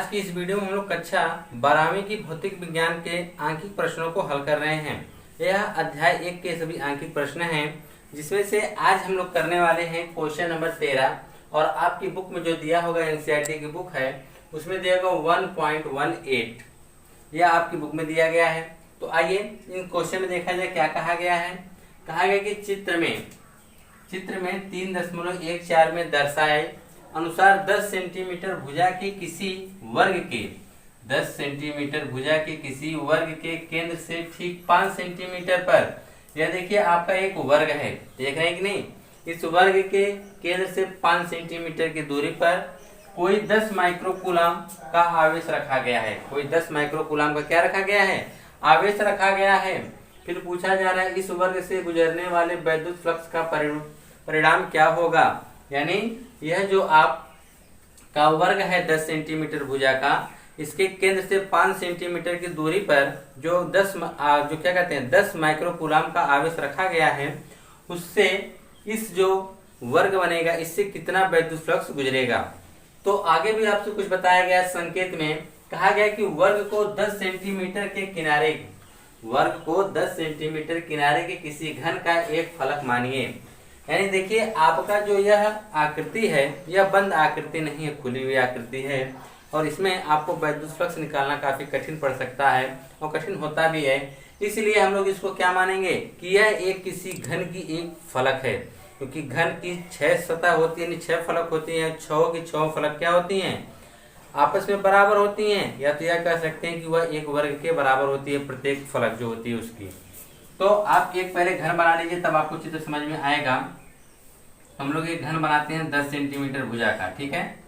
की इस वीडियो में हम लोग कक्षा 12वीं की भौतिक विज्ञान के आंकिक प्रश्नों को हल कर रहे हैं। यह अध्याय 1 के सभी आंकिक प्रश्न हैं, जिसमें से आज हम लोग करने वाले हैं क्वेश्चन नंबर 13। और आपकी बुक में जो दिया होगा एनसीईआरटी की बुक है उसमें दिया होगा 1.18, यह आपकी बुक में दिया गया है। तो आइए इन क्वेश्चन में देखा जाए क्या कहा गया है। कहा गया कि चित्र में 3.14 में दर्शाए अनुसार 10 सेंटीमीटर भुजा के किसी वर्ग के 10 सेंटीमीटर भुजा के किसी वर्ग के केंद्र से ठीक 5 सेंटीमीटर पर, यह देखिए आपका एक वर्ग है, देख रहे हैं कि नहीं। इस वर्ग के केंद्र से 5 सेंटीमीटर की दूरी पर कोई 10 माइक्रोकूलाम का आवेश रखा गया है। कोई 10 माइक्रोकूलाम का क्या रखा गया है? आवेश रखा गया है। फिर पूछा जा रहा है इस वर्ग से गुजरने वाले वैद्युत फ्लक्स का परिणाम क्या होगा। यानी यह जो आप का वर्ग है 10 सेंटीमीटर भुजा का, इसके केंद्र से 5 सेंटीमीटर की दूरी पर जो 10 माइक्रोकूलाम का आवेश रखा गया है, उससे इस जो वर्ग बनेगा इससे कितना वैद्युत फ्लक्स गुजरेगा। तो आगे भी आपसे कुछ बताया गया संकेत में। कहा गया कि वर्ग को 10 सेंटीमीटर किनारे के किसी घन का एक फलक मानिए। यानी देखिए आपका जो यह आकृति है यह बंद आकृति नहीं है, खुली हुई आकृति है, और इसमें आपको वैद्युत फ्लक्स निकालना काफी कठिन पड़ सकता है और कठिन होता भी है। इसलिए हम लोग इसको क्या मानेंगे कि यह एक किसी घन की एक फलक है, क्योंकि घन की 6 सतह होती है, 6 फलक होती है। 6 की 6 फलक क्या होती हैं? आपस में बराबर होती हैं, या तो यह कह सकते हैं कि वह एक वर्ग के बराबर होती है, प्रत्येक फलक जो होती है उसकी। तो आप एक पहले घन बना लीजिए, तब आपको चित्र समझ में आएगा। हम लोग एक घन बनाते हैं 10 सेंटीमीटर भुजा का, ठीक है।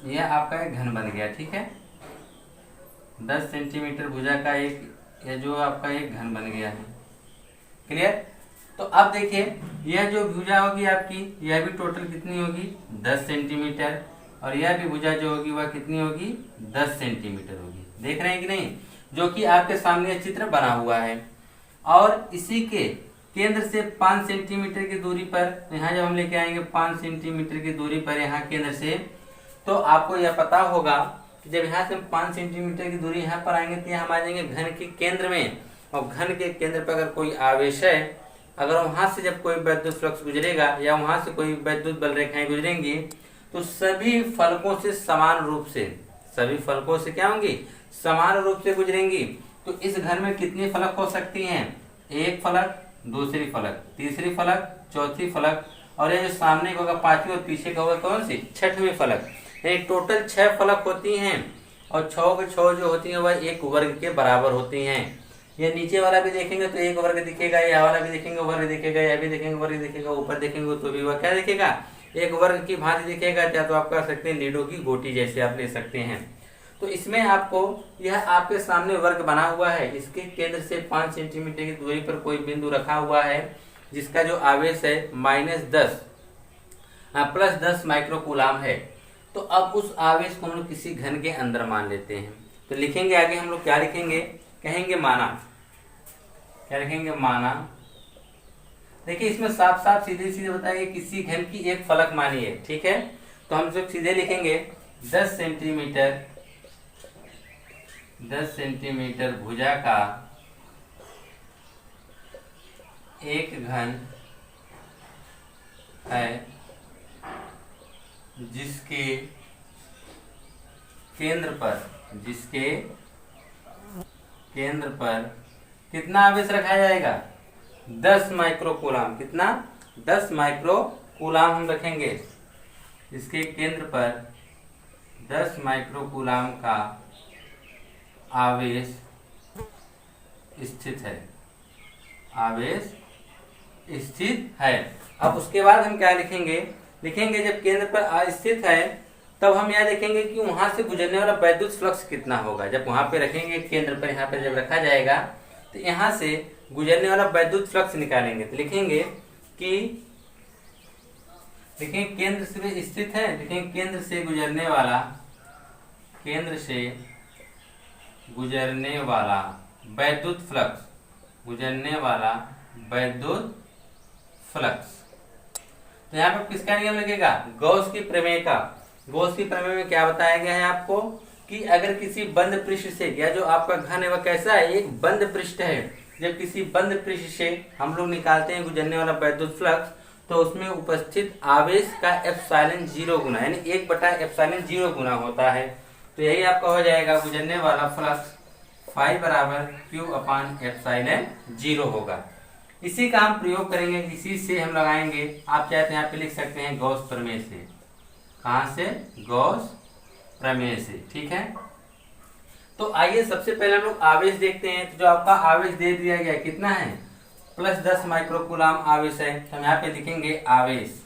यह आपका एक घन बन गया, ठीक है। 10 सेंटीमीटर भुजा का यह जो आपका एक घन बन गया है। क्लियर? तो अब देखिए यह जो भुजा होगी आपकी, यह भी टोटल कितनी होगी? 10 सेंटीमीटर। और यह भी भुजा जो होगी वह कितनी होगी? 10 सेंटीमीटर होगी। देख रहे हैं कि नहीं? जो कि आपके सामने चित्र बना हुआ है। और इसी के केंद्र से 5 सेंटीमीटर की दूरी पर, यहाँ जब हम लेके आएंगे 5 सेंटीमीटर की दूरी पर यहाँ केंद्र से, तो आपको यह पता होगा कि जब यहाँ से 5 सेंटीमीटर की दूरी यहाँ पर आएंगे तो यहाँ हम आ जाएंगे घन के केंद्र में। और घन के केंद्र पर अगर कोई आवेश है, अगर वहां से जब कोई वैद्युत फ्लक्स गुजरेगा या वहां से कोई वैद्युत बल रेखाएं गुजरेंगी, तो सभी फलकों से समान रूप से, सभी फलकों से क्या होंगी? समान रूप से गुजरेंगी। तो इस घन में कितनी फलक हो सकती हैं? एक फलक, दूसरी फलक, तीसरी फलक, चौथी फलक, और ये जो सामने का होगा 5वीं और पीछे का होगा कौन सी? 6वीं फलक। यानी टोटल 6 फलक होती हैं, और 6 के 6 जो होती हैं वह एक वर्ग के बराबर होती हैं। ये नीचे वाला भी देखेंगे तो एक वर्ग दिखेगा, यह वाला भी देखेंगे वर्ग दिखेगा, यह भी देखेंगे वर्ग दिखेगा, ऊपर देखेंगे तो भी वह क्या दिखेगा? एक वर्ग की भांति दिखेगा। या तो आप कह सकते हैं लीडो की गोटी जैसे आप ले सकते हैं। तो इसमें आपको यह आपके सामने वर्ग बना हुआ है, इसके केंद्र से 5 सेंटीमीटर की दूरी पर कोई बिंदु रखा हुआ है जिसका जो आवेश है -10 +10 माइक्रोकूलाम है। तो अब उस आवेश को हम लोग किसी घन के अंदर मान लेते हैं। तो लिखेंगे आगे हम लोग क्या लिखेंगे? कहेंगे माना। क्या लिखेंगे? माना। देखिए इसमें साफ साफ सीधे सीधे बताइए किसी घन की एक फलक मानिए, ठीक है। तो हम सब सीधे लिखेंगे 10 सेंटीमीटर भुजा का एक घन है जिसके केंद्र पर कितना आवेश रखा जाएगा? 10 माइक्रोकूलाम। कितना? 10 माइक्रोकूलाम हम रखेंगे। इसके केंद्र पर 10 माइक्रोकूलाम का आवेश स्थित है। अब उसके बाद हम क्या लिखेंगे? जब केंद्र पर स्थित है तब हम यह देखेंगे कि वहां से गुजरने वाला वैद्युत फ्लक्स कितना होगा। जब वहां पे रखेंगे केंद्र पर, यहाँ पर जब रखा जाएगा तो यहाँ से गुजरने वाला वैद्युत फ्लक्स निकालेंगे। तो लिखेंगे कि केंद्र से स्थित है, लेकिन केंद्र से गुजरने वाला वैद्युत फ्लक्स। तो यहाँ पे किसका नियम लगेगा, गॉस की प्रमेय का। गॉस की प्रमेय में क्या बताया गया है आपको कि अगर किसी बंद पृष्ठ से, या जो आपका घन है वह कैसा है, एक बंद पृष्ठ है, जब किसी बंद पृष्ठ से हम लोग निकालते हैं गुजरने वाला वैद्युत फ्लक्स, तो उसमें उपस्थित आवेश का एप्सिलॉन 0 गुना, यानी 1/एप्सिलॉन 0 गुना होता है। तो यही आपका हो जाएगा गुजरने वाला फ्लक्स फाई बराबर Q/एप्सिलॉन 0 होगा। इसी का हम प्रयोग करेंगे, इसी से हम लगाएंगे। आप चाहे तो यहाँ पे लिख सकते हैं गॉस प्रमेय से। कहाँ से, गॉस प्रमेय से, ठीक है। तो आइए सबसे पहले हम लोग आवेश देखते हैं। तो जो आपका आवेश दे दिया गया कितना है, +10 माइक्रोकूलम आवेश है। तो हम यहाँ पे लिखेंगे आवेश,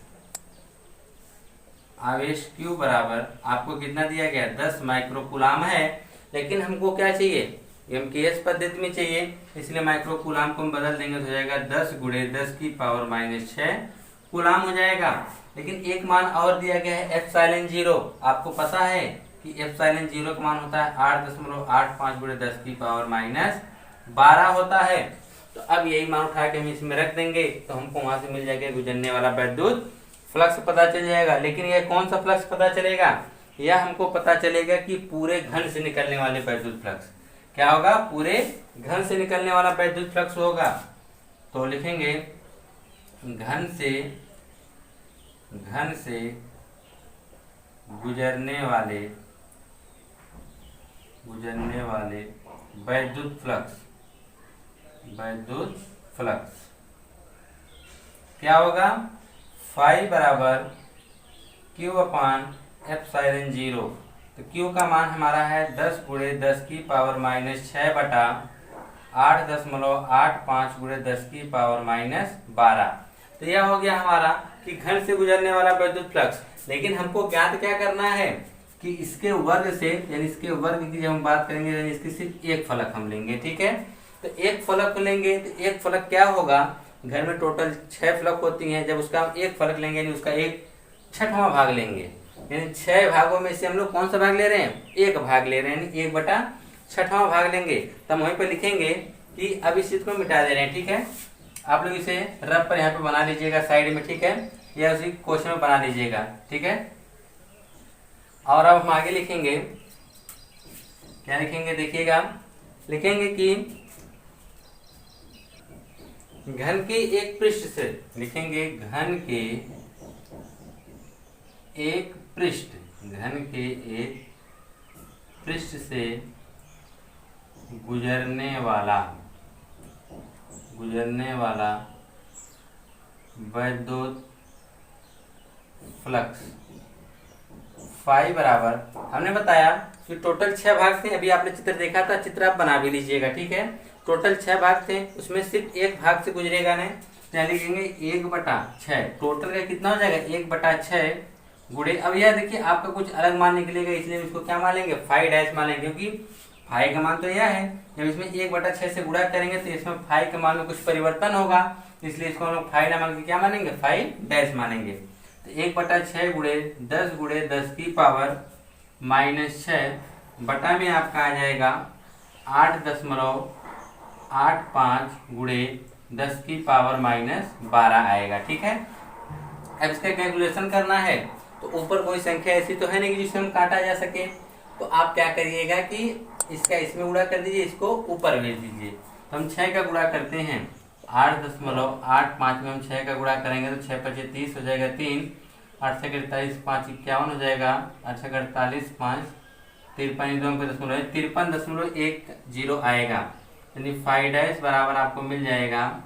आवेश Q बराबर आपको कितना दिया गया, 10 माइक्रोकूलम है, लेकिन हमको क्या चाहिए, MKS पद्धति में चाहिए, इसलिए माइक्रोकूलम को हम बदल देंगे तो हो जाएगा 10 × 10⁻⁶ कूलम हो जाएगा। लेकिन एक मान और दिया गया है एप्सिलॉन 0। आपको पता है कि एप्सिलॉन 0 का मान होता है 8.85 × 10⁻12 होता है। तो अब यही मान उठा के हम इसमें रख देंगे, तो हमको वहां से मिल जाएगा गुजरने वाला वैद्युत फ्लक्स पता चल जाएगा। लेकिन यह कौन सा फ्लक्स पता चलेगा, यह हमको पता चलेगा कि पूरे घन से निकलने वाले वैद्युत फ्लक्स क्या होगा, पूरे घन से निकलने वाला वैद्युत फ्लक्स होगा। तो लिखेंगे घन से गुजरने वाले वैद्युत फ्लक्स क्या होगा, फाई बराबर Q/एप्सिलॉन 0। तो Q का मान हमारा है 10 × 10⁻⁶ बटा 8.85 × 10⁻12। तो यह हो गया हमारा कि घन से गुजरने वाला वैद्युत फ्लक्स। लेकिन हमको ज्ञात क्या करना है कि इसके वर्ग से, यानी इसके वर्ग की जब हम बात करेंगे, यानी इसकी सिर्फ एक फलक हम लेंगे, ठीक है। तो एक फलक को लेंगे, तो एक फलक क्या होगा, घर में टोटल 6 फलक होती हैं, जब उसका हम एक फलक लेंगे, यानी उसका 1/6वां भाग लेंगे, यानी 6 भागों में से हम लोग कौन सा भाग ले रहे हैं, एक भाग ले रहे हैं, यानी 1/6वां भाग लेंगे। तो हम वहीं पर लिखेंगे कि अब इस चीज को मिटा दे रहे हैं, ठीक है। आप लोग इसे रफ पर यहाँ पे बना लीजिएगा साइड में, ठीक है, या उसी क्वेश्चन में बना लीजिएगा, ठीक है। और अब हम आगे लिखेंगे, क्या लिखेंगे, देखिएगा, लिखेंगे कि घन के एक पृष्ठ से, लिखेंगे घन के एक पृष्ठ से गुजरने वाला वैद्युत फ्लक्स फाई बराबर, हमने बताया कि टोटल 6 भाग थे। अभी आपने चित्र देखा था, चित्र आप बना भी लीजिएगा, ठीक है। टोटल 6 भाग थे, उसमें सिर्फ एक भाग से गुजरेगा नहीं, तो लिखेंगे 1/6। टोटल का कितना हो जाएगा, 1/6 गुणे, अब यह देखिए आपका कुछ अलग मान निकलेगा, इसलिए इसको क्या मान लेंगे, फाई डैश मान लेंगे, क्योंकि फाई का मान तो यह है। जब इसमें 1/6 से गुणा करेंगे तो इसमें फाई के मान में कुछ परिवर्तन होगा, इसलिए इसको हम लोग फाई ना मान के क्या मानेंगे, फाई डैश मानेंगे। तो 1/6 गुणे 10 × 10⁻⁻6 बटा में आपका आ जाएगा 8.85 × 10⁻12 आएगा, ठीक है। अब इसका कैलकुलेशन करना है, तो ऊपर कोई संख्या ऐसी तो है नहीं कि जिससे हम काटा जा सके, तो आप क्या करिएगा कि इसका इसमें गुणा कर दीजिए, इसको ऊपर भेज दीजिए। तो हम 6 का गुणा करते हैं, 8.85 में हम 6 का गुणा करेंगे तो 6 × 5 = 30 हो जाएगा, 3 8 × 48 5 51 हो जाएगा, 8 × 48 5 53.10 आएगा, यानी फाई डैश बराबर आपको मिल जाएगा,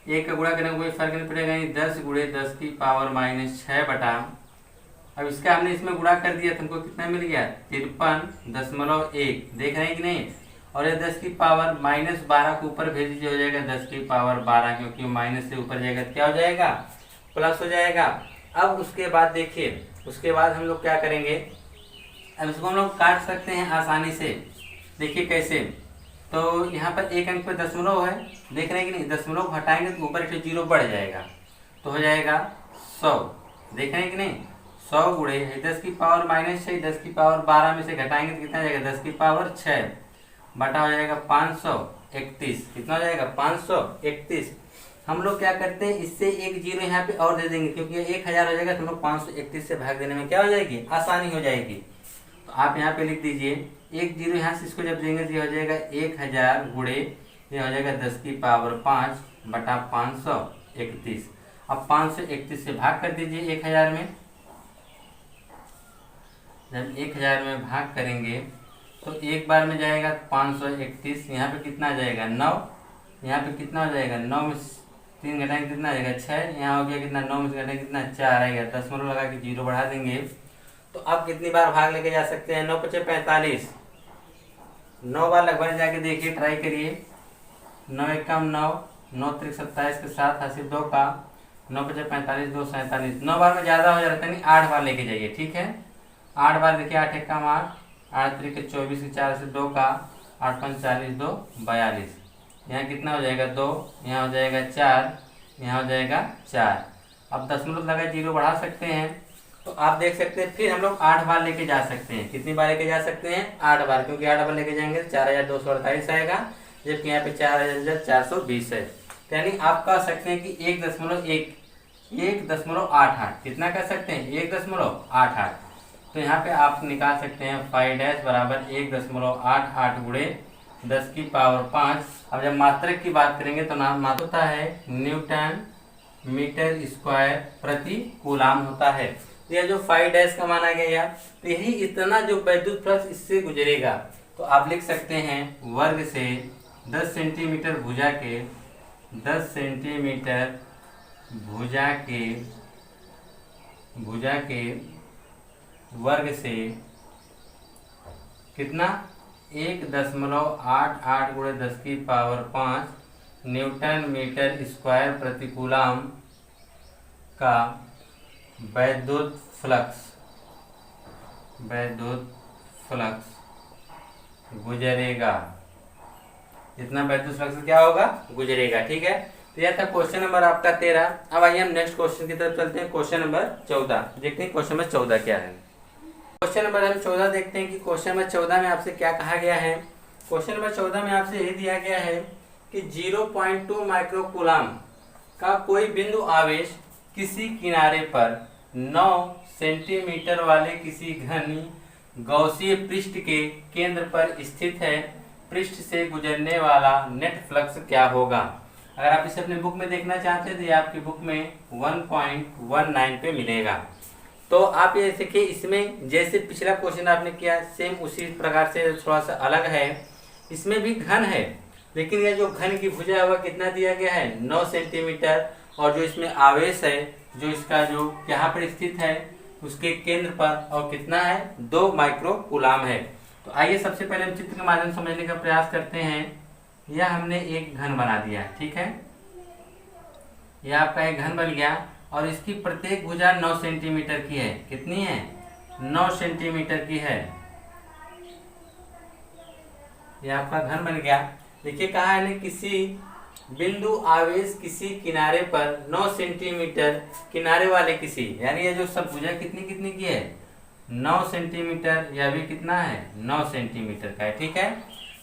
एक का गुणा करने का कोई फर्क नहीं पड़ेगा, यानी 10 × 10⁻⁻6 बटा, अब इसका हमने इसमें गुणा कर दिया तो हमको कितना मिल गया, 53.1, देख रहे हैं कि नहीं। और ये 10⁻12 को ऊपर भेज दीजिए, हो जाएगा 10⁻12, क्योंकि माइनस से ऊपर जाएगा तो क्या हो जाएगा, प्लस हो जाएगा। अब उसके बाद देखिए, उसके बाद हम लोग क्या करेंगे, अब इसको हम लोग काट सकते हैं आसानी से, देखिए कैसे। तो यहाँ पर एक अंक पे दशमलव है, देख रहे हैं कि नहीं, दशमलव हटाएंगे तो ऊपर एक 0 बढ़ जाएगा, तो हो जाएगा 100, देख रहे हैं कि नहीं। 100 गुणे 10⁻⁻6, 10⁻12 में से घटाएंगे तो कितना जाएगा, 10⁻6 बटा हो जाएगा 531, कितना हो जाएगा 531। हम लोग क्या करते हैं, इससे एक जीरो यहाँ पे और दे देंगे, क्योंकि 1000 हो जाएगा तो हम लोग 531 से भाग देने में क्या हो जाएगी, आसानी हो जाएगी। तो आप यहाँ पे लिख दीजिए, एक जीरो यहाँ से इसको जब देंगे तो ये हो जाएगा 1000 गुणे ये हो जाएगा 10 की पावर 5 बटा 531। अब 531 से भाग कर दीजिए 1000 में। जब 1000 में भाग करेंगे तो एक बार में जाएगा 531, यहाँ पे कितना आ जाएगा 9, यहाँ पे कितना हो जाएगा 9 में 3 घटाएंगे कितना आ जाएगा 6, यहाँ हो गया कितना 9 में से घटाएंगे कितना 4 आएगा, दशमलव लगा के जीरो बढ़ा देंगे। तो आप कितनी बार भाग लेके जा सकते हैं, 9 पचे 45, 9 बार लगभग जाके देखिए, ट्राई करिए। 9 एकम 9, 9 त्रिक 27 के साथ हासिल 2 का, 9 पचे 45, 2 47, 9 बार में ज़्यादा हो जाता है, नहीं 8 बार लेके जाइए, ठीक है। 8 बार देखिए, 8 एकम 8, 8 त्रिक 24 के 4 से 2 का, 8 पंच 40, 2 42, यहाँ कितना हो जाएगा 2, यहाँ हो जाएगा 4, यहाँ हो जाएगा 4। अब दशमलव लगा जीरो बढ़ा सकते हैं, तो आप देख सकते हैं फिर हम लोग 8 बार लेके जा सकते हैं। कितनी बार लेके जा सकते हैं, 8 बार, क्योंकि 8 बार लेके जाएंगे तो 4248 आएगा, जबकि यहाँ पे 4420 है। यानी आप कह सकते हैं कि 1.88, कितना कह सकते हैं 1.88। तो यहाँ पे आप निकाल सकते हैं 5 बराबर 1.88 गुणे 10 की पावर 5। अब जब मात्रक की बात करेंगे तो नाम मात्रक होता है न्यूटन मीटर स्क्वायर प्रति कूलाम होता है। तो यह जो 5 का माना गया, तो यही इतना जो विद्युत फ्लक्स इससे गुजरेगा, तो आप लिख सकते हैं वर्ग से 10 सेंटीमीटर भुजा के 10 सेंटीमीटर भुजा के वर्ग से कितना 1.88 गुणे 10 की पावर 5 न्यूटन मीटर स्क्वायर प्रति कूलाम का विद्युत फ्लक्स गुजरेगा। इतना विद्युत फ्लक्स क्या होगा, गुजरेगा, ठीक है। तो यह था क्वेश्चन नंबर आपका 13। अब आइए हम नेक्स्ट क्वेश्चन की तरफ चलते हैं, क्वेश्चन नंबर 14। देखते हैं क्वेश्चन नंबर 14 क्या है। क्वेश्चन नंबर हम 14 देखते हैं कि क्वेश्चन नंबर 14 में आपसे क्या कहा गया है। क्वेश्चन नंबर 14 में आपसे ये दिया गया है कि 0.2 माइक्रो कूलाम का कोई बिंदु आवेश किसी किनारे पर 9 सेंटीमीटर वाले किसी घन गौसीय पृष्ठ के केंद्र पर स्थित है। पृष्ठ से गुजरने वाला नेट फ्लक्स क्या होगा। अगर आप इसे अपने बुक में देखना चाहते हैं तो ये आपकी बुक में 1.19 पे मिलेगा। तो आप ये देखिए, इसमें जैसे पिछला क्वेश्चन आपने किया सेम उसी प्रकार से थोड़ा सा अलग है। इसमें भी घन है, लेकिन यह जो घन की भुजा है वह कितना दिया गया है 9 सेंटीमीटर, और जो इसमें आवेश है जो इसका जो यहाँ पर स्थित है उसके केंद्र पर और कितना है 2 माइक्रो कूलाम है। तो आइए सबसे पहले हम चित्र के माध्यम से समझने का प्रयास करते हैं। यह हमने एक घन बना दिया, ठीक है, यह आपका एक घन बन गया और इसकी प्रत्येक भुजा 9 सेंटीमीटर की है। कितनी है 9 सेंटीमीटर की है। यह आपका घन बन गया। देखिए कहा है ना, किसी बिंदु आवेश किसी किनारे पर 9 सेंटीमीटर किनारे वाले किसी, यानी ये जो सब भुजा कितनी कितनी की है 9 सेंटीमीटर, यह भी कितना है 9 सेंटीमीटर का है, ठीक है।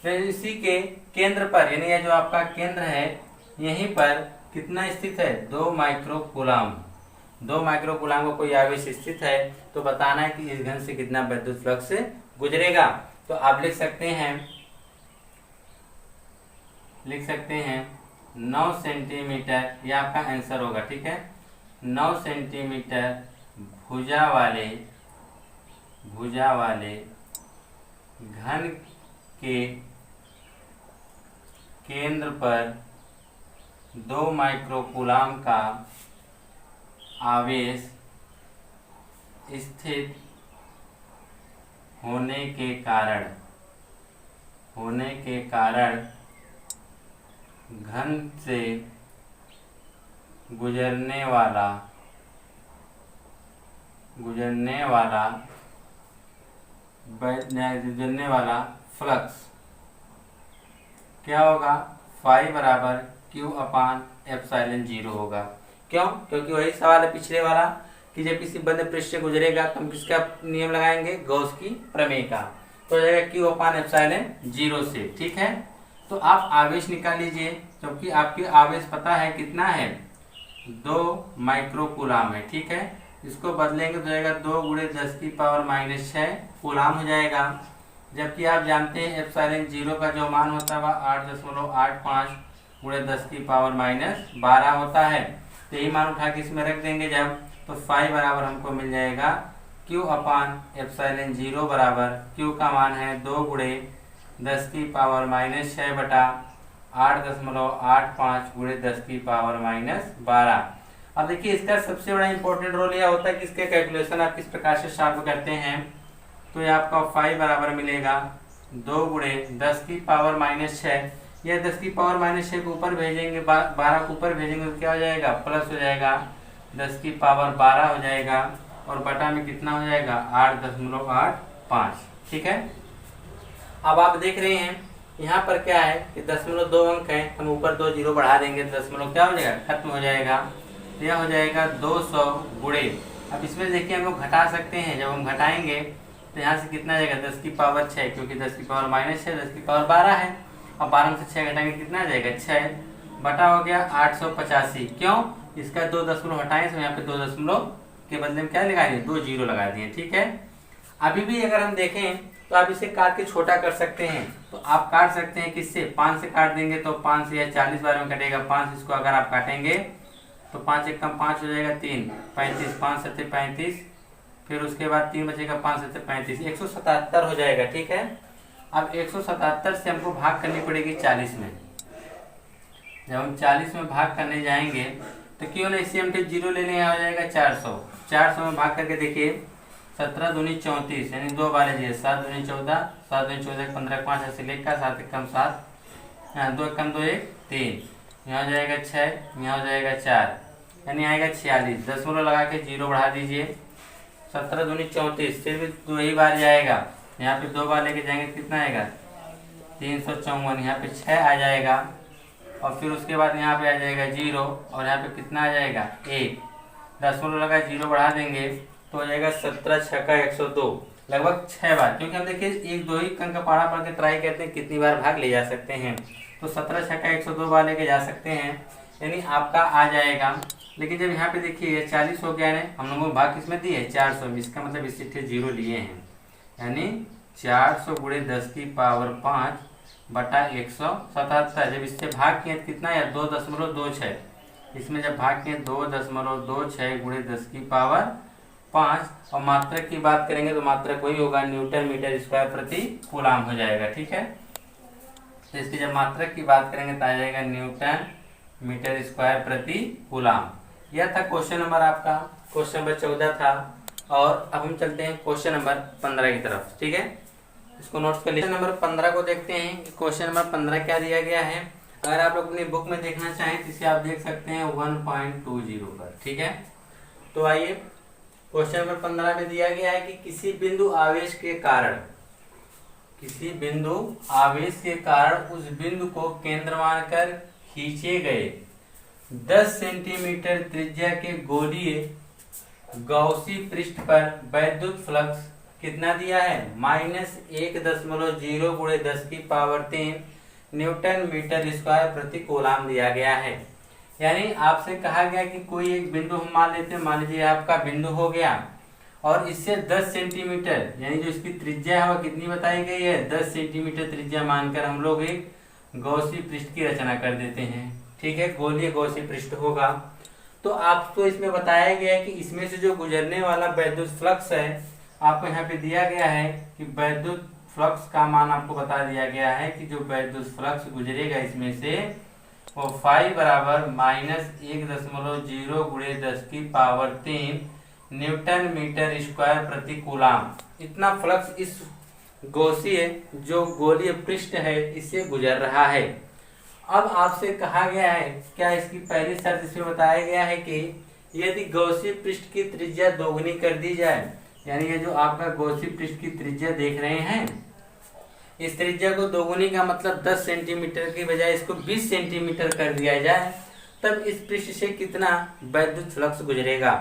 तो इसी के केंद्र पर, यानी यह जो आपका केंद्र है यहीं पर कितना स्थित है 2 माइक्रो कूलाम। 2 माइक्रो कूलाम का कोई आवेश स्थित है, तो बताना है कि इस घन से कितना विद्युत फ्लक्स गुजरेगा। तो आप लिख सकते हैं 9 सेंटीमीटर, यह आपका आंसर होगा, ठीक है। 9 सेंटीमीटर भुजा वाले घन के केंद्र पर 2 माइक्रो कूलाम का आवेश स्थित होने के कारण घन से गुजरने वाला फ्लक्स क्या होगा, फाई बराबर Q अपान एप्सिलॉन 0 होगा। क्यों, क्योंकि वही सवाल है पिछले वाला कि जब किसी बंद पृष्ठ से गुजरेगा तो हम किसका नियम लगाएंगे, गॉस की प्रमेय का। तो हो जाएगा Q अपान एप्सिलॉन 0 से, ठीक है। तो आप आवेश निकाल लीजिए। क्योंकि आपकी आवेश पता है कितना है, 2 माइक्रो कूलाम है। ठीक है, इसको बदलेंगे तो जाएगा 2 × 10⁻⁶ कूलाम हो जाएगा। जबकि आप जानते हैं एप्सिलॉन 0 का जो मान होता है वह 8.85 × 10⁻12 होता है। तो यही मान उठा के इसमें रख देंगे जब, तो फाई बराबर हमको मिल जाएगा Q/एप्सिलॉन 0 बराबर, Q का मान है 2 × 10⁻⁶ बटा 8.85 × 10⁻12। अब देखिए इसका सबसे बड़ा इंपॉर्टेंट रोल यह होता है कि इसके कैलकुलेशन आप किस प्रकार से सॉल्व करते हैं। तो ये आपका फाई बराबर मिलेगा 2 × 10⁻⁶। यह 10⁻⁶ को ऊपर भेजेंगे, 12 को ऊपर भेजेंगे तो क्या हो जाएगा, प्लस हो जाएगा, 10⁻12 हो जाएगा और बटा में कितना हो जाएगा, 8.85। ठीक है, अब आप देख रहे हैं यहाँ पर क्या है कि 0.2 अंक है, हम ऊपर 2 जीरो बढ़ा देंगे, 10 क्या हो जाएगा, खत्म हो जाएगा। यह हो जाएगा 200 गुणे, अब इसमें देखिए हम लोग घटा सकते हैं, जब हम घटाएंगे तो यहाँ से कितना जाएगा, 10⁻6, क्योंकि 10⁻−6 10⁻12 है। अब 12 में से 6 घटाएंगे कितना आ जाएगा, 6 बटा हो गया 885। क्यों, इसका 2 दशमलव हटाएं तो यहाँ पे 2 दशमलव के बदले में क्या लगा दिए, 2 जीरो लगा दिए। ठीक है, अभी भी अगर हम देखें तो आप इसे काट के छोटा कर सकते हैं। तो आप काट सकते हैं किससे, 5 से काट देंगे तो 5 से या 40 बार में कटेगा 5, इसको अगर आप काटेंगे तो 5 एक कम 5 हो जाएगा 3, 35, 5 7 35, फिर उसके बाद 3 बचेगा, 5 7 35, 177 हो जाएगा। ठीक है, अब 177 से हमको भाग करनी पड़ेगी 40 में। जब हम 40 में भाग करने जाएंगे तो क्यों ना इसे हम 0 ले लें, हो जाएगा 400। 400 में भाग करके देखिए, 17 दूनी 34, यानी 2 बार लीजिए, 7 दूनी 14, 7 दूनी 14, 15 5 ऐसे लेकर 7 एक कम 7, यहाँ 2 एक कम 2 1 3, यहाँ हो जाएगा 6, यहाँ हो जाएगा 4, यानी आएगा 46। दशमलव लगा के 0 बढ़ा दीजिए, 17 दूनी 34, फिर भी 2 ही बार जाएगा, यहाँ पे 2 बार लेके जाएंगे कितना आएगा, 354, यहाँ पे 6 आ जाएगा और फिर उसके बाद यहाँ पे आ जाएगा 0 और यहाँ पे कितना आ जाएगा 1, दशमलव लगा 0 बढ़ा देंगे तो हो जाएगा 17 6 का 102, लगभग 6 बार। क्योंकि हम देखिए 1 2 ही अंक का पढ़ा पढ़ के ट्राई करते हैं कितनी बार भाग ले जा सकते हैं, तो 17 6 का 102 बार लेके जा सकते हैं, यानी आपका आ जाएगा। लेकिन जब यहाँ पे देखिए 40 हो गया है, हम लोगों को भाग किसमें दिए है, 400 में, इसका मतलब इससे 0 लिए हैं, यानी 400 × 10⁵ बटा 177। जब इससे भाग किए तो कितना है, 2.26, इसमें जब भाग किए 2.26 × 10⁵ और मात्रक की बात करेंगे तो मात्रक वही होगा, न्यूटन मीटर स्क्वायर प्रति कूलाम हो जाएगा। ठीक है, तो इसकी जब मात्रक की बात करेंगे तो आ जाएगा न्यूटन मीटर स्क्वायर प्रति कूलाम। यह था क्वेश्चन नंबर आपका, क्वेश्चन नंबर 14 था। और अब हम चलते हैं क्वेश्चन नंबर 15 की तरफ। ठीक है, इसको नोट्स कर लीजिए। नंबर 15 को देखते हैं कि क्वेश्चन नंबर 15 क्या दिया गया है। अगर आप लोग अपनी बुक में देखना चाहें तो इसे आप देख सकते हैं 1.20 पर। ठीक है, तो आइए क्वेश्चन नंबर 15 में दिया गया है कि किसी बिंदु आवेश के कारण उस बिंदु को केंद्र मानकर खींचे गए 10 सेंटीमीटर त्रिज्या के गोलीय गॉसी पृष्ठ पर वैद्युत फ्लक्स कितना दिया है, -1.0 × 10⁻³ न्यूटन मीटर स्क्वायर प्रति कूलाम दिया गया है। यानी आपसे कहा गया कि कोई एक बिंदु हम मान लेते हैं, मान लीजिए आपका बिंदु हो गया और इससे 10 सेंटीमीटर यानी जो इसकी त्रिज्या है वो कितनी बताई गई है, 10 सेंटीमीटर त्रिज्या मानकर हम लोग एक गॉसी पृष्ठ की रचना कर देते हैं। ठीक है, गोलीय गॉसी पृष्ठ होगा। तो आपको इसमें बताया गया है कि इसमें से जो गुजरने वाला वैद्युत फ्लक्स है आपको यहाँ पे दिया गया है कि वैद्युत फ्लक्स का मान आपको बता दिया गया है कि जो वैद्युत फ्लक्स गुजरेगा इसमें से वो फाई बराबर -1.0 × 10⁻³ न्यूटन मीटर स्क्वायर प्रति कूलाम, इतना फ्लक्स इस गॉसीय जो गोलीय पृष्ठ है इससे गुजर रहा है। अब आपसे कहा गया है, क्या इसकी पहली शर्त इसमें बताया गया है कि यदि गॉसीय पृष्ठ की त्रिज्या दोगुनी कर दी जाए, यानी ये जो आपका गॉसी पृष्ठ की त्रिज्या देख रहे हैं, इस त्रिज्या को दोगुनी का मतलब 10 सेंटीमीटर की बजाय इसको 20 सेंटीमीटर कर दिया जाए, तब इस पृष्ठ से कितना वैद्युत फ्लक्स गुजरेगा।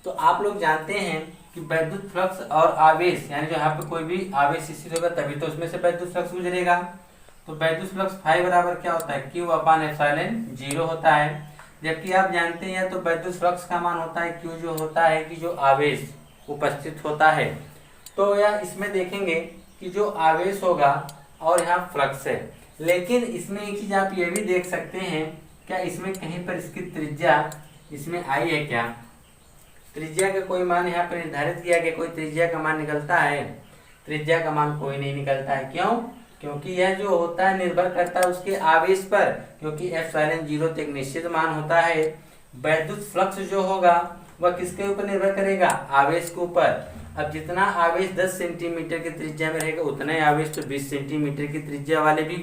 तो आप लोग जानते हैं कि वैद्युत फ्लक्स और आवेश, यानी जो यहाँ पे कोई भी आवेश स्थित होगा तभी तो उसमें से वैद्युत फ्लक्स गुजरेगा। तो वैद्युत फ्लक्स फाई बराबर क्या होता है, Q अपान एप्सिलॉन 0 होता है। जबकि आप जानते हैं तो वैद्युत फ्लक्स का मान होता है Q, जो होता है कि जो आवेश उपस्थित होता है। तो या इसमें देखेंगे कि जो आवेश होगा और यहाँ फ्लक्स है, लेकिन इसमें एक चीज आप ये भी देख सकते हैं, क्या इसमें कहीं पर इसकी त्रिज्या इसमें आई है क्या, त्रिज्या का कोई मान यहाँ पर निर्धारित किया गया, कोई त्रिज्या का मान निकलता है, त्रिज्या का मान कोई नहीं निकलता है। क्यों? क्योंकि यह जो होता है निर्भर करता है उसके आवेश पर, क्योंकि एप्सिलॉन 0 तो एक निश्चित मान होता है। वैद्युत फ्लक्स जो होगा वह किसके ऊपर निर्भर करेगा, आवेश के ऊपर। अब जितना आवेश 10 सेंटीमीटर की त्रिज्या में रहेगा उतना ही आवेश तो 20 सेंटीमीटर की त्रिज्या वाले भी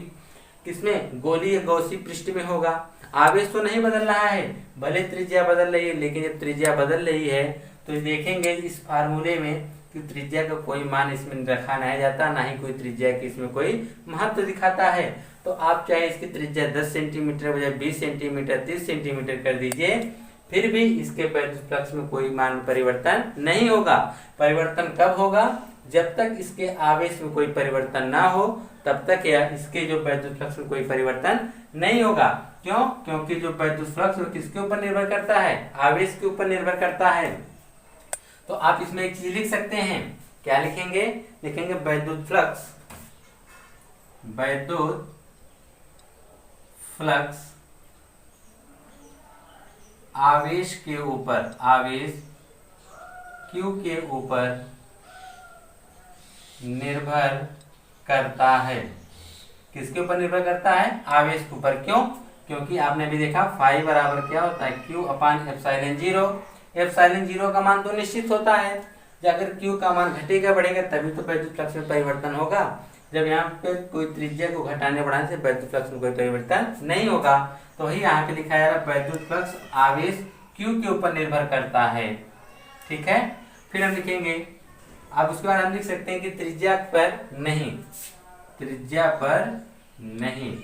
किसमें, गोलीय गौसी पृष्ठ में होगा। आवेश तो नहीं बदल रहा है, भले त्रिज्या बदल रही है, लेकिन जब त्रिज्या बदल रही है तो देखेंगे इस फार्मूले में कि त्रिज्या का कोई मान इसमें रखा नहीं जाता, ना ही कोई त्रिज्या की इसमें कोई महत्व दिखाता है। तो आप चाहे इसकी त्रिज्या 10 सेंटीमीटर बजाय 20 सेंटीमीटर 30 सेंटीमीटर कर दीजिए, फिर भी इसके वैद्युत फ्लक्स में कोई मान परिवर्तन नहीं होगा। परिवर्तन कब होगा, जब तक इसके आवेश में कोई परिवर्तन ना हो तब तक या इसके जो वैद्युत फ्लक्स में कोई परिवर्तन नहीं होगा। क्यों? क्योंकि जो वैद्युत फ्लक्स वो किसके ऊपर निर्भर करता है, आवेश के ऊपर निर्भर करता है। तो आप इसमें एक चीज लिख सकते हैं, क्या लिखेंगे, लिखेंगे वैद्युत फ्लक्स, वैद्युत फ्लक्स आवेश के ऊपर, आवेश Q के ऊपर निर्भर करता है। किसके ऊपर निर्भर करता है, आवेश के ऊपर। क्यों? क्योंकि आपने भी देखा फाई बराबर क्या होता है, Q अपान एप्सिलॉन 0। एप्सिलॉन 0 का मान तो निश्चित होता है, अगर Q का मान घटेगा बढ़ेगा तभी तो वैद्युत फ्लक्स में परिवर्तन होगा। जब यहाँ पे कोई त्रिज्या को घटाने बढ़ाने से वैद्युत फ्लक्स में कोई परिवर्तन नहीं होगा। तो वही यहाँ पे लिखा है वैद्युत फ्लक्स आवेश Q के ऊपर निर्भर करता है। ठीक है, फिर हम लिखेंगे, अब उसके बाद हम लिख सकते हैं कि त्रिज्या पर नहीं, त्रिज्या पर नहीं,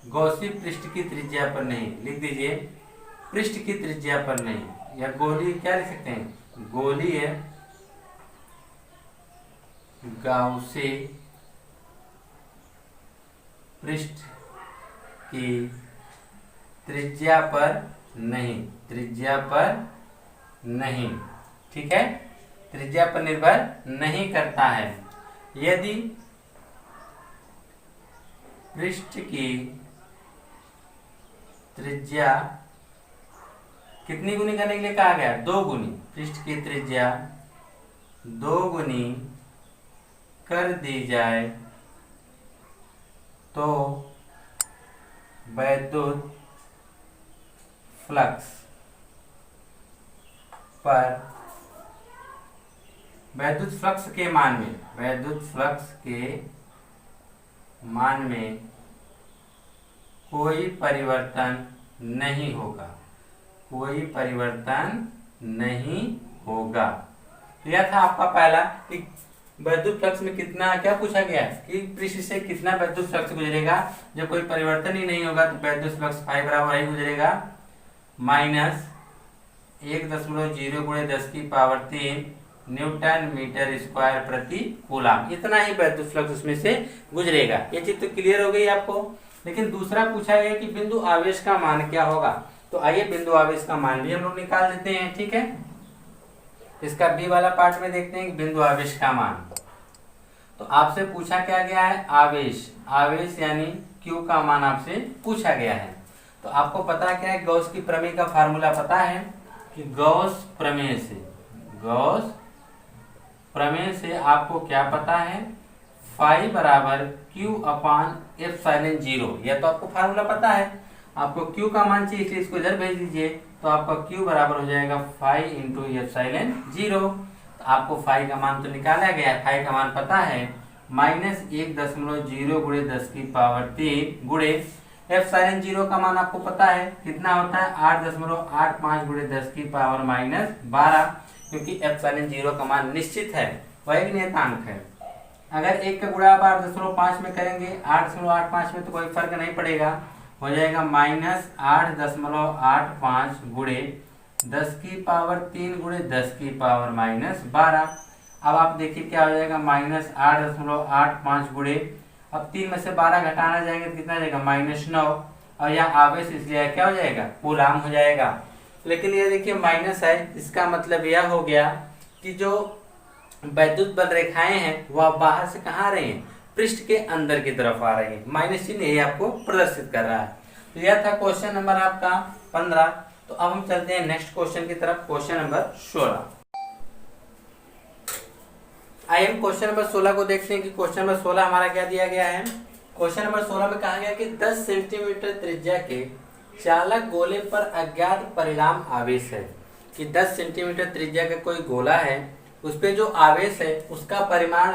गौसी पृष्ठ की त्रिज्या पर नहीं, लिख दीजिए पृष्ठ की त्रिज्या पर नहीं, या गोलीय क्या लिख सकते हैं, गोलीय गौसी पृष्ठ की त्रिज्या पर नहीं, त्रिज्या पर नहीं। ठीक है, त्रिज्या पर निर्भर नहीं करता है। यदि पृष्ठ की त्रिज्या कितनी गुनी करने के लिए कहा गया, 2 गुनी, पृष्ठ की त्रिज्या 2 गुनी कर दी जाए तो वैद्युत फ्लक्स पर, वैद्युत फ्लक्स के मान में, वैद्युत फ्लक्स के मान में कोई परिवर्तन नहीं होगा, कोई परिवर्तन नहीं होगा। तो यह था आपका पहला कि वैद्युत फ्लक्स में कितना, क्या पूछा गया कि पृष्ठ से कितना वैद्युत फ्लक्स गुजरेगा। जब कोई परिवर्तन ही नहीं होगा तो वैद्युत फ्लक्स फाई बराबर ही गुजरेगा माइनस 1.0 गुणे 10⁻³ न्यूटन मीटर स्क्वायर प्रति कूलम। इतना ही वैद्युत फ्लक्स उसमें से गुजरेगा। ये चीज तो क्लियर हो गई आपको। लेकिन दूसरा पूछा गया कि बिंदु आवेश का मान क्या होगा। तो आइए बिंदु आवेश का मान भी हम लोग निकाल देते हैं। ठीक है, इसका बी वाला पार्ट में देखते हैं कि बिंदु आवेश का मान। तो आपसे पूछा क्या गया है, आवेश, आवेश यानी Q का मान आपसे पूछा गया है। तो आपको पता क्या है, गॉस की प्रमेय का फार्मूला पता है कि गॉस प्रमेय से, गॉस प्रमेय से आपको क्या पता है, फाई बराबर Q अपान एप्सिलॉन 0। यह तो आपको फार्मूला पता है। आपको Q का मान चाहिए इसलिए इसको इधर भेज दीजिए। तो आपका Q बराबर हो जाएगा फाई इंटू एप्सिलॉन 0। तो आपको फाई का मान तो निकाला गया है, फाई का मान पता है माइनस 1.0 गुणे 10⁻³ गुणे एप्सिलॉन 0 का मान आपको पता है कितना होता है 8.85 गुणे 10⁻12, क्योंकि एप्सिलॉन 0 का मान निश्चित है, वह एक नियतांक है। अगर 1 का गुणा आप 8.5 में करेंगे, 8.85 में तो कोई फर्क नहीं पड़ेगा, हो जाएगा माइनस 8.85 गुणे 10⁻³ गुणे 10⁻12। अब आप देखिए क्या हो जाएगा, माइनस 8.85 गुणे अब 3 में से 12 घटाना जाएंगे तो कितना जाएगा -9, और यहाँ आवेश इसलिए क्या हो जाएगा, कूलाम हो जाएगा। लेकिन ये देखिए माइनस है, इसका मतलब यह हो गया कि जो वैद्युत बल रेखाएं हैं वह बाहर से कहाँ आ रही हैं, पृष्ठ के अंदर की तरफ आ रही है। माइनस चिन्ह यही आपको प्रदर्शित कर रहा है। तो यह था क्वेश्चन नंबर आपका 15। तो अब हम चलते हैं नेक्स्ट क्वेश्चन की तरफ, क्वेश्चन नंबर 16। आइए हम क्वेश्चन नंबर 16 को देखते हैं कि क्वेश्चन नंबर 16 हमारा क्या दिया गया है। क्वेश्चन नंबर 16 में कहा गया कि 10 सेंटीमीटर त्रिज्या के चालक गोले पर अज्ञात परिणाम आवेश है, कि 10 सेंटीमीटर त्रिज्या का कोई गोला है, उस पे जो आवेश है उसका परिमाण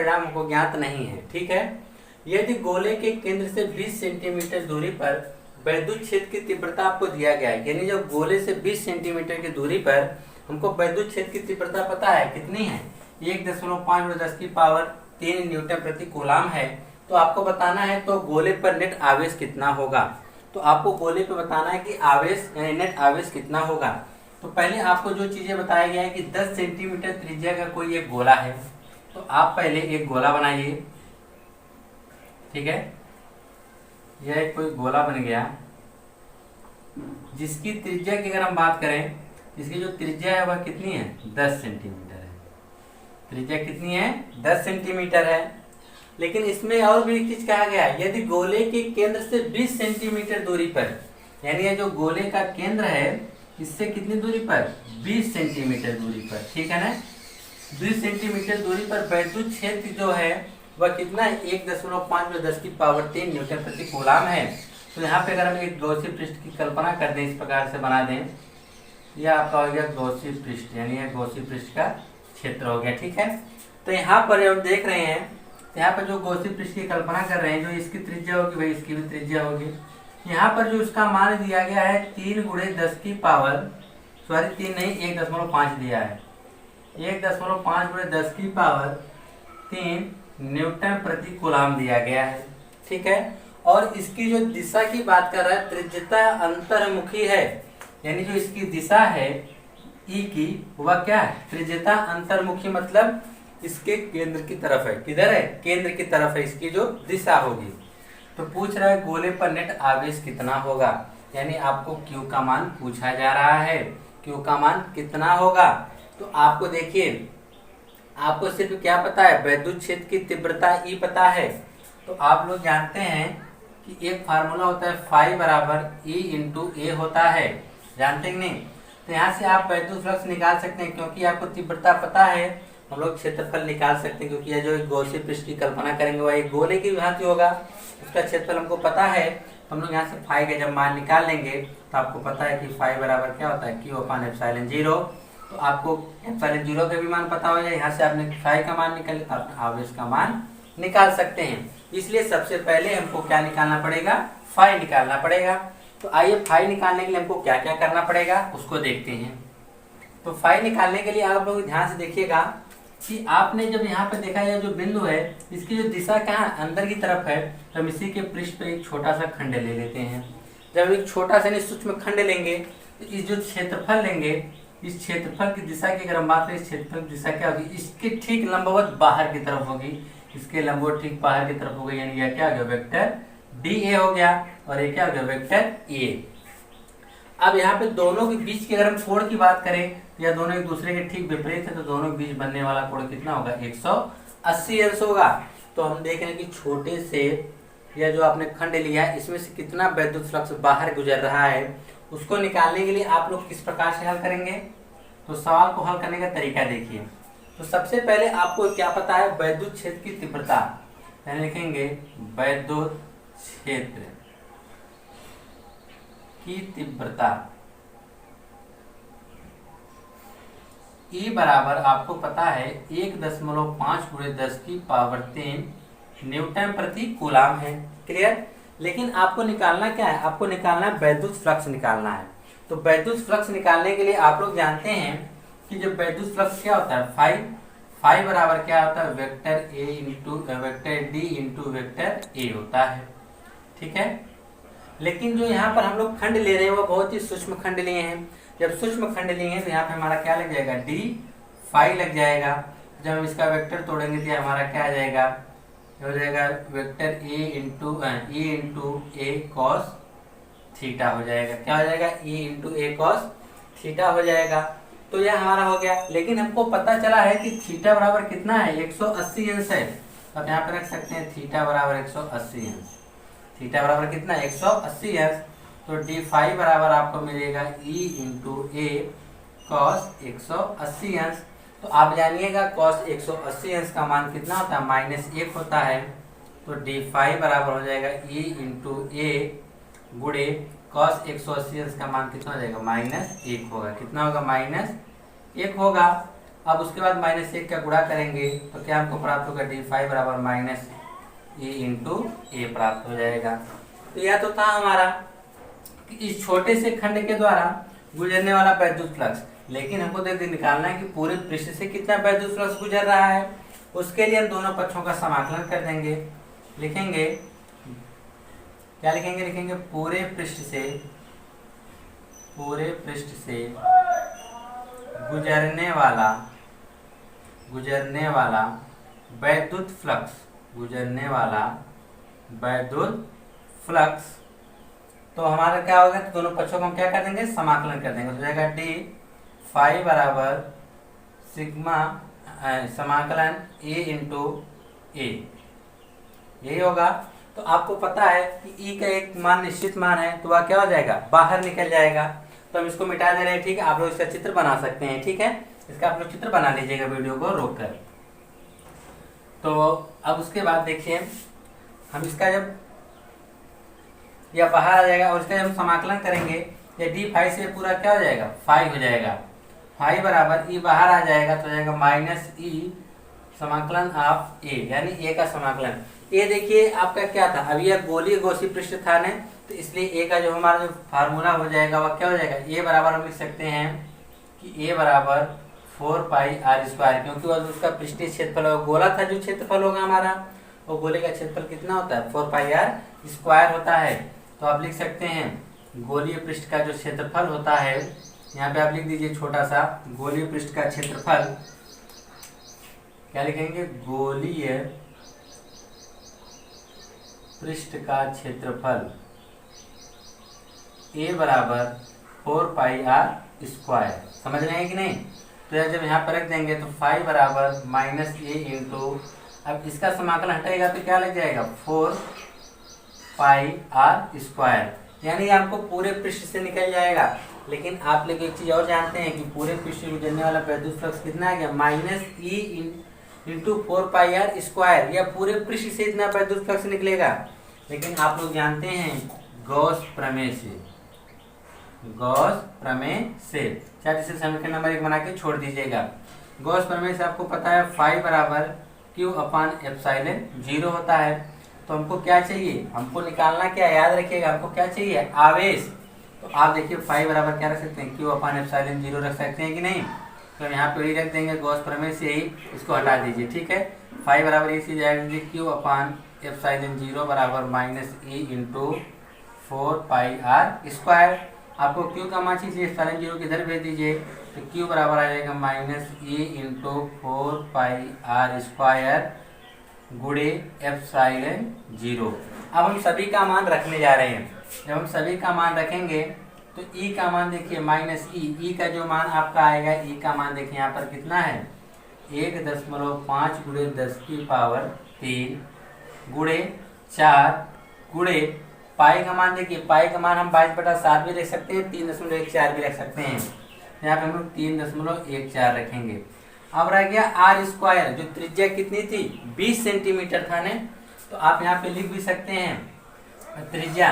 हमको ज्ञात नहीं है। ठीक है, यदि गोले के केंद्र से 20 सेंटीमीटर दूरी पर वैद्युत क्षेत्र की तीव्रता आपको दिया गया है, यानी जब गोले से 20 सेंटीमीटर की दूरी पर हमको वैद्युत क्षेत्र की तीव्रता पता है कितनी है, 1.5×10⁻³ न्यूटन प्रति कूलाम है। तो आपको बताना है तो गोले पर नेट आवेश कितना होगा। तो आपको गोले पे बताना है कि आवेश यानी नेट आवेश कितना होगा। तो पहले आपको जो चीजें बताया गया है कि 10 सेंटीमीटर त्रिज्या का कोई एक गोला है, तो आप पहले एक गोला बनाइए। ठीक है, यह एक कोई गोला बन गया जिसकी त्रिज्या की अगर हम बात करें, इसकी जो त्रिज्या है वह कितनी है, 10 सेंटीमीटर है। त्रिज्या कितनी है, 10 सेंटीमीटर है। लेकिन इसमें और भी एक चीज कहा गया है, यदि गोले के केंद्र से 20 सेंटीमीटर दूरी पर, यानी ये जो गोले का केंद्र है इससे कितनी दूरी पर, 20 सेंटीमीटर दूरी पर। ठीक है ना, 20 सेंटीमीटर दूरी पर वैद्युत क्षेत्र जो है वह कितना है, 1.5×10⁻³ न्यूटन प्रति कूलाम है। तो यहाँ पे अगर हम एक गॉसी पृष्ठ की कल्पना कर दें, इस प्रकार से बना दें, यह आपका हो गया गॉसी पृष्ठ, यानी यह गॉसी पृष्ठ का क्षेत्र हो गया। ठीक है, तो यहाँ पर हम देख रहे हैं, यहाँ पर जो गॉसी पृष्ठ की कल्पना कर रहे हैं, जो इसकी त्रिज्या होगी वही इसकी भी त्रिज्या होगी। यहाँ पर जो इसका मान दिया गया है 1.5 दिया है, 1.5×10⁻³ न्यूटन प्रति कूलाम दिया गया है। ठीक है, और इसकी जो दिशा की बात कर रहा है, त्रिज्यता अंतर्मुखी है, यानी जो इसकी दिशा है ई की वह क्या है, त्रिज्यता अंतर्मुखी, मतलब इसके केंद्र की तरफ है। किधर है, केंद्र की तरफ है इसकी जो दिशा होगी। तो पूछ रहा है गोले पर नेट आवेश कितना होगा, यानी आपको Q का मान पूछा जा रहा है, Q का मान कितना होगा। तो आपको देखिए, आपको सिर्फ क्या पता है, वैद्युत क्षेत्र की तीव्रता E पता है। तो आप लोग जानते हैं कि एक फार्मूला होता है फाई बराबर E/A होता है, जानते हैं नहीं। तो यहाँ से आप वैद्युत फ्लक्स निकाल सकते हैं, क्योंकि आपको तीव्रता पता है, हम लोग क्षेत्रफल निकाल सकते हैं, क्योंकि यह जो एक गॉसी पृष्ठ की कल्पना करेंगे वह एक गोले की भांति होगा, उसका क्षेत्रफल हमको पता है। तो हम लोग यहाँ से फाई का जब मान निकाल लेंगे तो आपको पता है कि फाई बराबर क्या होता है, Q/ε0। तो आपको ε0 का भी मान पता हो जाए, यहाँ से आपने फाई का मान निकाल तो आप आवेश का मान निकाल सकते हैं। इसलिए सबसे पहले हमको क्या निकालना पड़ेगा, फाई निकालना पड़ेगा। तो आइए फाई निकालने के लिए हमको क्या क्या करना पड़ेगा उसको देखते हैं। तो फाई निकालने के लिए आप लोग ध्यान से देखिएगा कि आपने जब यहाँ पे देखा, यह जो बिंदु है इसकी जो दिशा कहाँ अंदर की तरफ है, तो हम इसी के पृष्ठ पे एक छोटा सा खंड ले लेते हैं। जब एक छोटा सा सूक्ष्म खंड लेंगे तो इस जो क्षेत्रफल लेंगे, इस क्षेत्रफल की दिशा की अगर हम बात करें, इस क्षेत्रफल की दिशा क्या होगी, इसके ठीक लंबवत बाहर की तरफ होगी, इसके लंबवत ठीक बाहर की तरफ होगी, यानी यह क्या हो गया, वेक्टर DA हो गया, और ये क्या हो गया, वेक्टर A। अब यहाँ पे दोनों के बीच की अगर हम कोण की बात करें, या दोनों एक दूसरे के ठीक विपरीत है, तो दोनों के बीच बनने वाला कोण कितना होगा, 180 अंश होगा। तो हम देख रहे हैं कि छोटे से यह जो आपने खंड लिया है इसमें से कितना वैद्युत फ्लक्स बाहर गुजर रहा है, उसको निकालने के लिए आप लोग किस प्रकार से हल करेंगे। तो सवाल को हल करने का तरीका देखिए। तो सबसे पहले आपको क्या पता है, वैद्युत क्षेत्र की तीव्रता, यानी लिखेंगे वैद्युत क्षेत्र की तीव्रता E बराबर आपको पता है 1.5×10⁻³ न्यूटन प्रति कूलाम है। क्लियर। लेकिन आपको निकालना क्या है, आपको निकालना है वैद्युत फ्लक्स निकालना है। तो वैद्युत फ्लक्स निकालने के लिए आप लोग जानते हैं कि जब वैद्युत फ्लक्स क्या होता है, फाई बराबर क्या होता है, vector D into vector A होता है। ठीक है। लेकिन जो यहाँ पर हम लोग खंड ले रहे हैं वो बहुत ही सूक्ष्म खंड लिए हैं। जब सूक्ष्म खंड लिए हैं तो यहाँ पे हमारा क्या लग जाएगा, D फाई लग जाएगा। जब हम इसका वेक्टर तोड़ेंगे तो हमारा क्या आ जाएगा, हो जाएगा वेक्टर ई इंटू ए कॉस थीटा हो जाएगा। क्या हो जाएगा? ई इंटू ए कॉस थीटा हो जाएगा। तो यह हमारा हो गया। लेकिन हमको पता चला है कि थीटा बराबर कितना है? 180 अंश है। तो आप यहाँ पे रख सकते हैं थीटा बराबर 180 अंश। थीटा बराबर कितना? 180 अंश। तो डी फाई बराबर आपको मिलेगा ई इंटू ए कॉस 180 अंश। तो आप जानिएगा कॉस 180 अंश का मान कितना होता है? -1 होता है। तो डी फाई बराबर हो जाएगा ई इंटू ए गुणे कॉस 180 अंश का मान कितना हो जाएगा? -1 होगा। कितना होगा? -1 होगा। अब उसके बाद -1 का गुणा करेंगे तो क्या हमको प्राप्त होगा? डी फाई बराबर माइनस ई इंटू ए प्राप्त हो जाएगा। तो यह तो था हमारा कि इस छोटे से खंड के द्वारा गुजरने वाला वैद्युत फ्लक्स। लेकिन हमको देखिए निकालना है कि पूरे पृष्ठ से कितना वैद्युत फ्लक्स गुजर रहा है। उसके लिए हम दोनों पक्षों का समाकलन कर देंगे। लिखेंगे क्या लिखेंगे? लिखेंगे पूरे पृष्ठ से गुजरने वाला वैद्युत फ्लक्स। तो हमारा क्या होगा? तो दोनों पक्षों को हम क्या कर देंगे? समाकलन कर देंगे। तो हो जाएगा डी फाई बराबर सिग्मा समाकलन ए इंटू ए, यही होगा। तो आपको पता है कि ई का एक मान निश्चित मान है, तो वह क्या हो जाएगा? बाहर निकल जाएगा। तो हम इसको मिटा दे रहे हैं, ठीक है। आप लोग इसका चित्र बना सकते हैं, ठीक है। इसका आप लोग चित्र बना लीजिएगा वीडियो को रोक कर। तो अब उसके बाद देखिए हम इसका जब यह बाहर आ जाएगा और इसका जब हम समाकलन करेंगे, ये डी फाई से पूरा क्या हो जाएगा? फाई हो जाएगा। फाई बराबर ई बाहर आ जाएगा तो जाएगा माइनस ई समाकलन ऑफ ए, यानी ए का समाकलन। ए देखिए आपका क्या था? अभी यह गोलीय गोसी पृष्ठ था न, तो इसलिए ए का जो हमारा जो फार्मूला हो जाएगा वह क्या हो जाएगा? ए बराबर हम लिख सकते हैं कि ए बराबर 4 पाई आर स्क्वायर, क्योंकि वह उसका पृष्ठीय क्षेत्रफल होगा। गोला था जो क्षेत्रफल होगा हमारा, वो गोले का क्षेत्रफल कितना होता है? 4 पाई आर स्क्वायर होता है। तो आप लिख सकते हैं गोलीय पृष्ठ का जो क्षेत्रफल होता है, यहाँ पे आप लिख दीजिए छोटा सा गोलीय पृष्ठ का क्षेत्रफल। क्या लिखेंगे? गोलीय पृष्ठ का क्षेत्रफल ए बराबर 4 पाई आर स्क्वायर। समझ रहे हैं कि नहीं? तो जब यहाँ पर रख देंगे तो फाई बराबर माइनस ए इंटू, अब इसका समाकलन हटेगा तो क्या लग जाएगा? 4 पाई आर स्क्वायर, यानी आपको पूरे पृष्ठ से निकल जाएगा। लेकिन आप लोग एक चीज और जानते हैं कि पूरे पृष्ठ से गुजरने वाला वैद्युत फ्लक्स कितना आ गया? Minus e into 4 pi r square, या पूरे पृष्ठ से इतना वैद्युत फ्लक्स निकलेगा। लेकिन आप लोग जानते हैं गॉस प्रमेय से चाहे जिसे समीकरण नंबर 1 बना के छोड़ दीजिएगा। गॉस प्रमेय से आपको पता है फाई बराबर क्यू अपान एप्सिलॉन 0 होता है। तो हमको क्या चाहिए? हमको निकालना क्या? याद रखिएगा हमको क्या चाहिए? आवेश। तो आप देखिए फाई बराबर क्या रख सकते हैं? क्यू अपान एप्सिलॉन 0 रख सकते हैं कि नहीं? तो हम यहाँ पे वही रख देंगे गॉस प्रमेय से ही, इसको हटा दीजिए, ठीक है। फाई बराबर इसी जाएगी क्यू अपान एप्सिलॉन 0 बराबर minus e into 4 pi r square. आपको क्यू का मान चाहिए, एप्सिलॉन 0 किधर भेज दीजिए, तो क्यू बराबर आ जाएगा minus e into 4 pi r square गुणे एप्सिलॉन 0। अब हम सभी का मान रखने जा रहे हैं। जब हम सभी का मान रखेंगे तो ई का मान देखिए माइनस ई का जो मान आपका आएगा, ई का मान देखिए यहाँ पर कितना है? 1.5 गुणे 10 की पावर 3 गुणे 4 गुणे पाई का मान देखिए, पाई का मान हम 22/7 भी रख सकते हैं, 3.14 भी रख सकते हैं। यहाँ पे हम लोग 3.14 रखेंगे। अब रह गया आर स्क्वायर, जो त्रिज्या कितनी थी? 20 सेंटीमीटर था ने। तो आप यहाँ पे लिख भी सकते हैं त्रिज्या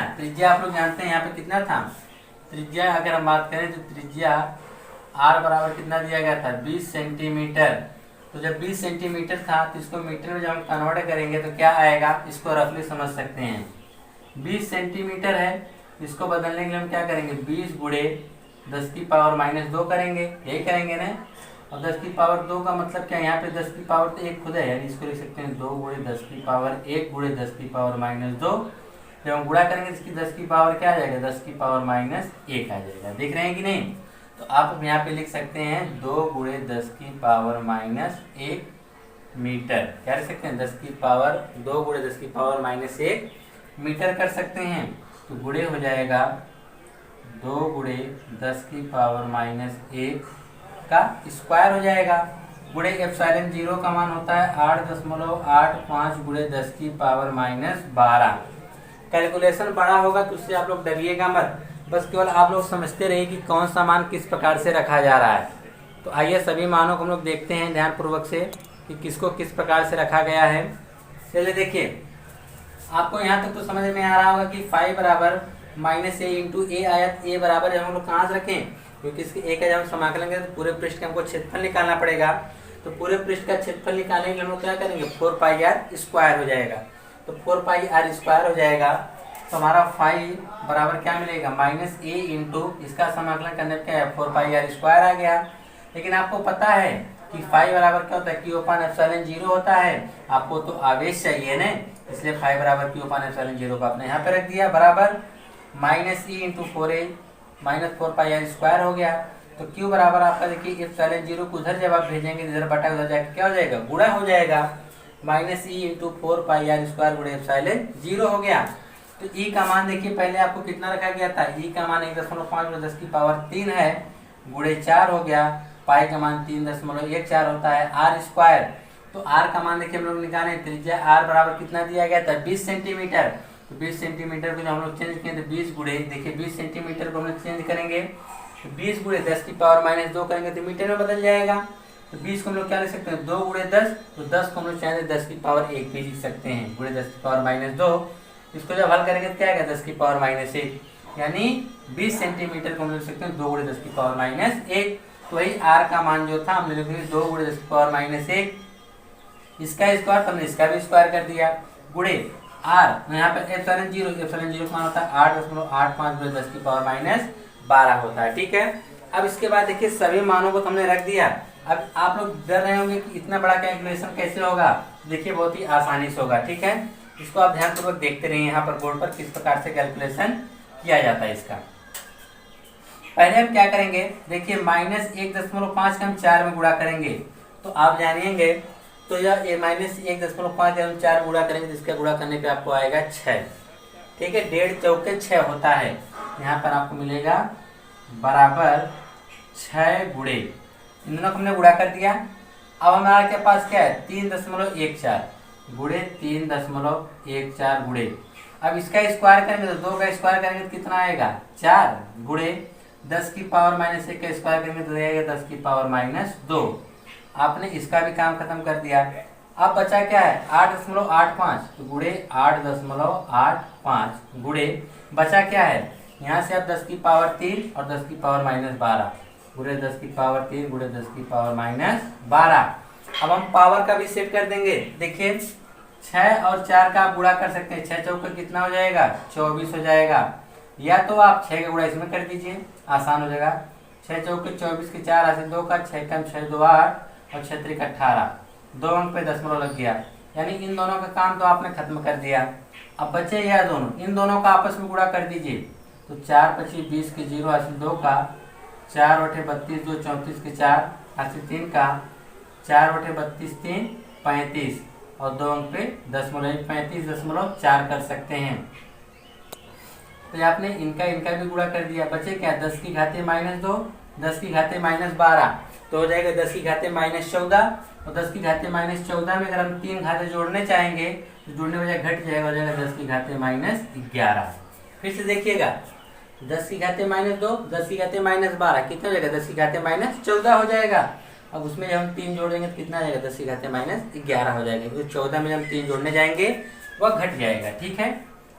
आप लोग जानते हैं यहाँ पे कितना था त्रिज्या। अगर हम बात करें तो त्रिज्या आर बराबर कितना दिया गया था? 20 सेंटीमीटर। तो जब 20 सेंटीमीटर था तो इसको मीटर में जब हम कन्वर्ट करेंगे तो क्या आएगा? इसको रफली समझ सकते हैं। 20 सेंटीमीटर है, इसको बदलने के लिए हम क्या करेंगे? 20 गुणे 10 की पावर -2 करेंगे, यही करेंगे ना। और 10 की पावर 2 का मतलब क्या? यहाँ पे 10 की पावर तो 1 खुद है, यानी इसको लिख सकते हैं 2 गुणे 10 की पावर 1 गुणे 10 की पावर -2। जब हम गुणा करेंगे इसकी 10 की पावर क्या आ जाएगा? 10 की पावर -1 आ जाएगा। देख रहे हैं कि नहीं? तो आप यहाँ पे लिख सकते हैं 2 गुणे 10 की पावर -1 मीटर। क्या लिख सकते हैं? 10 की पावर 2 गुणे 10 की पावर माइनस 1 मीटर कर सकते हैं। तो गुणे हो जाएगा 2 गुणे 10 की पावर माइनस 1 का स्क्वायर हो जाएगा। गुणे एप्सिलॉन 0 का मान होता है 8.85 गुणे 10 की पावर माइनस 12। कैलकुलेशन बड़ा होगा तो उससे आप लोग डरिएगा मत, बस केवल आप लोग समझते रहिए कि कौन सा मान किस प्रकार से रखा जा रहा है। तो आइए सभी मानों को हम लोग देखते हैं ध्यानपूर्वक से कि किसको किस प्रकार से रखा गया है। चलिए देखिए, आपको यहाँ तक तो समझ में आ रहा होगा कि फाइव बराबर माइनस ए इंटू ए आया। ए बराबर हम लोग कहाँ से रखें, क्योंकि इसके ए का जब हम समाकलन करेंगे तो पूरे पृष्ठ का हमको क्षेत्रफल निकालना पड़ेगा। तो पूरे पृष्ठ का क्षेत्रफल निकालने के लिए हम लोग क्या करेंगे, 4 पाई आर स्क्वायर हो जाएगा। तो 4 पाई आर स्क्वायर हो जाएगा तो हमारा फाइव बराबर क्या मिलेगा, माइनस ए इंटू इसका समाकलन करने पर क्या है 4 पाई आर स्क्वायर आ गया। लेकिन आपको पता है कि फाइव बराबर क्या होता है, क्यू अपान एप्सिलॉन 0 होता है। आपको तो आवेश चाहिए ना, इसलिए फाइव बराबर क्यू अपान एप्सिलॉन 0 को आपने यहाँ पे रख दिया बराबर minus e into 4a minus 4 pi r square हो गया। तो क्यू बराबर आपका देखिए एप्सिलॉन 0 को उधर जब आप भेजेंगे इधर बटा उधर जाकर क्या हो जाएगा, गुणा हो जाएगा। Minus e into 4 pi r square गुणे एप्सिलॉन 0 हो गया। तो ई का मान देखिए पहले आपको कितना रखा गया था, ई का मान 1.5 गुणे 10 की पावर 3 है गुणे 4 हो गया। पाई का मान 3.14 होता है आर स्क्वायर। तो आर का मान देखिए हम लोग निकाले, त्रिज्या आर बराबर कितना दिया गया था 20 सेंटीमीटर। तो 20 सेंटीमीटर को जो हम लोग चेंज किए तो 20 गुणे देखिए 20 सेंटीमीटर को हम लोग चेंज करेंगे तो 20 गुणे 10 की पावर माइनस 2 करेंगे तो मीटर में बदल जाएगा। तो 20 को हम लोग क्या लिख सकते हैं 2 गुणे 10, तो 10 को हम लोग चाहे 10 की पावर 1 भी लिख सकते हैं गुणे 10 की पावर माइनस 2। इसको जब हल करेंगे तो क्या आएगा 10 की पावर माइनस 1, यानी 20 सेंटीमीटर को हम लिख सकते हैं 2 गुणे 10 की पावर माइनस 1। तो वही आर का मान जो था हमने लिखेंगे 2 गुणे 10 की पावर माइनस 1, इसका स्क्वायर तो हमने इसका भी स्क्वायर कर दिया गुणे आर। यहाँ पे एप्सिलॉन 0 का मान होता है 8.85 गुणे 10 की पावर माइनस 12 होता है। ठीक है, अब इसके बाद देखिए सभी मानों को तो हमने रख दिया। अब आप लोग डर रहे होंगे कि इतना बड़ा कैलकुलेशन कैसे होगा, देखिए बहुत ही आसानी से होगा। ठीक है, इसको आप ध्यानपूर्वक देखते रहिए यहाँ पर बोर्ड पर किस प्रकार से कैलकुलेशन किया जाता है इसका। पहले हम क्या करेंगे, देखिए माइनस 1.5 का हम 4 में गुणा करेंगे तो आप जानिएंगे। तो यह माइनस 1.5 जब हम 4 गुणा करेंगे तो इसका गुणा करने पे आपको आएगा 6। ठीक है, 1.5 चौके 6 होता है। यहाँ पर आपको मिलेगा बराबर 6 गुणे, इन दोनों को हमने गुणा कर दिया। अब हमारे के पास क्या है 3.14 गुणे 3.14 गुणे। अब इसका स्क्वायर करेंगे तो 2 का स्क्वायर करेंगे तो कितना आएगा 4 गुणे 10 की पावर माइनस 1 का स्क्वायर करेंगे तो आएगा 10 की पावर माइनस 2। आपने इसका भी काम खत्म कर दिया। अब बचा क्या है 8.85 तो गुणे 8.85 गुणे बचा क्या है, यहाँ से आप 10 की पावर 3 और 10 की पावर माइनस 12 गुणे 10 की पावर 3 गुणे 10 की पावर माइनस 12। अब हम पावर का भी सेट कर देंगे। देखिए 6 और 4 का आप गुणा कर सकते हैं, 6 चौका कितना हो जाएगा 24 हो जाएगा। या तो आप 6 का गुणा इसमें कर दीजिए, आसान हो जाएगा। 6 चौके 24 के 4 हासिल 2 का 6 कम 6 2 8 और 6 3 18, 2 अंक पे दशमलव लग गया, यानी इन दोनों का काम तो आपने खत्म कर दिया। अब बचे यह दोनों, इन दोनों का आपस में गुणा कर दीजिए। तो 4 25 20 के 0 हासिल 2 का 4 बटे 32 2 34 के 4 हासिल 3 का 4 बटे 32 3 35 और 2 अंक पे दशमलव 35.4 कर सकते हैं। तो आपने इनका भी गुणा कर दिया। बचे क्या 10 की घाते माइनस 2 10 की घाते माइनस 12 तो हो जाएगा 10 की घाते माइनस 14 और 10 की घाते माइनस 14 में अगर हम 3 घाते जोड़ने चाहेंगे तो जोड़ने बजाय घट जाएगा, हो जाएगा 10 की घाते माइनस 11। फिर से देखिएगा 10 की घाते माइनस 2 10 की घाते माइनस 12 कितना हो जाएगा 10 की घाते माइनस 14 हो जाएगा। अब उसमें जब हम 3 जोड़ेंगे तो कितना आ जाएगा 10 की घाते माइनस 11 हो जाएगा, क्योंकि 14 में जब 3 जोड़ने जाएंगे वह घट जाएगा। ठीक है,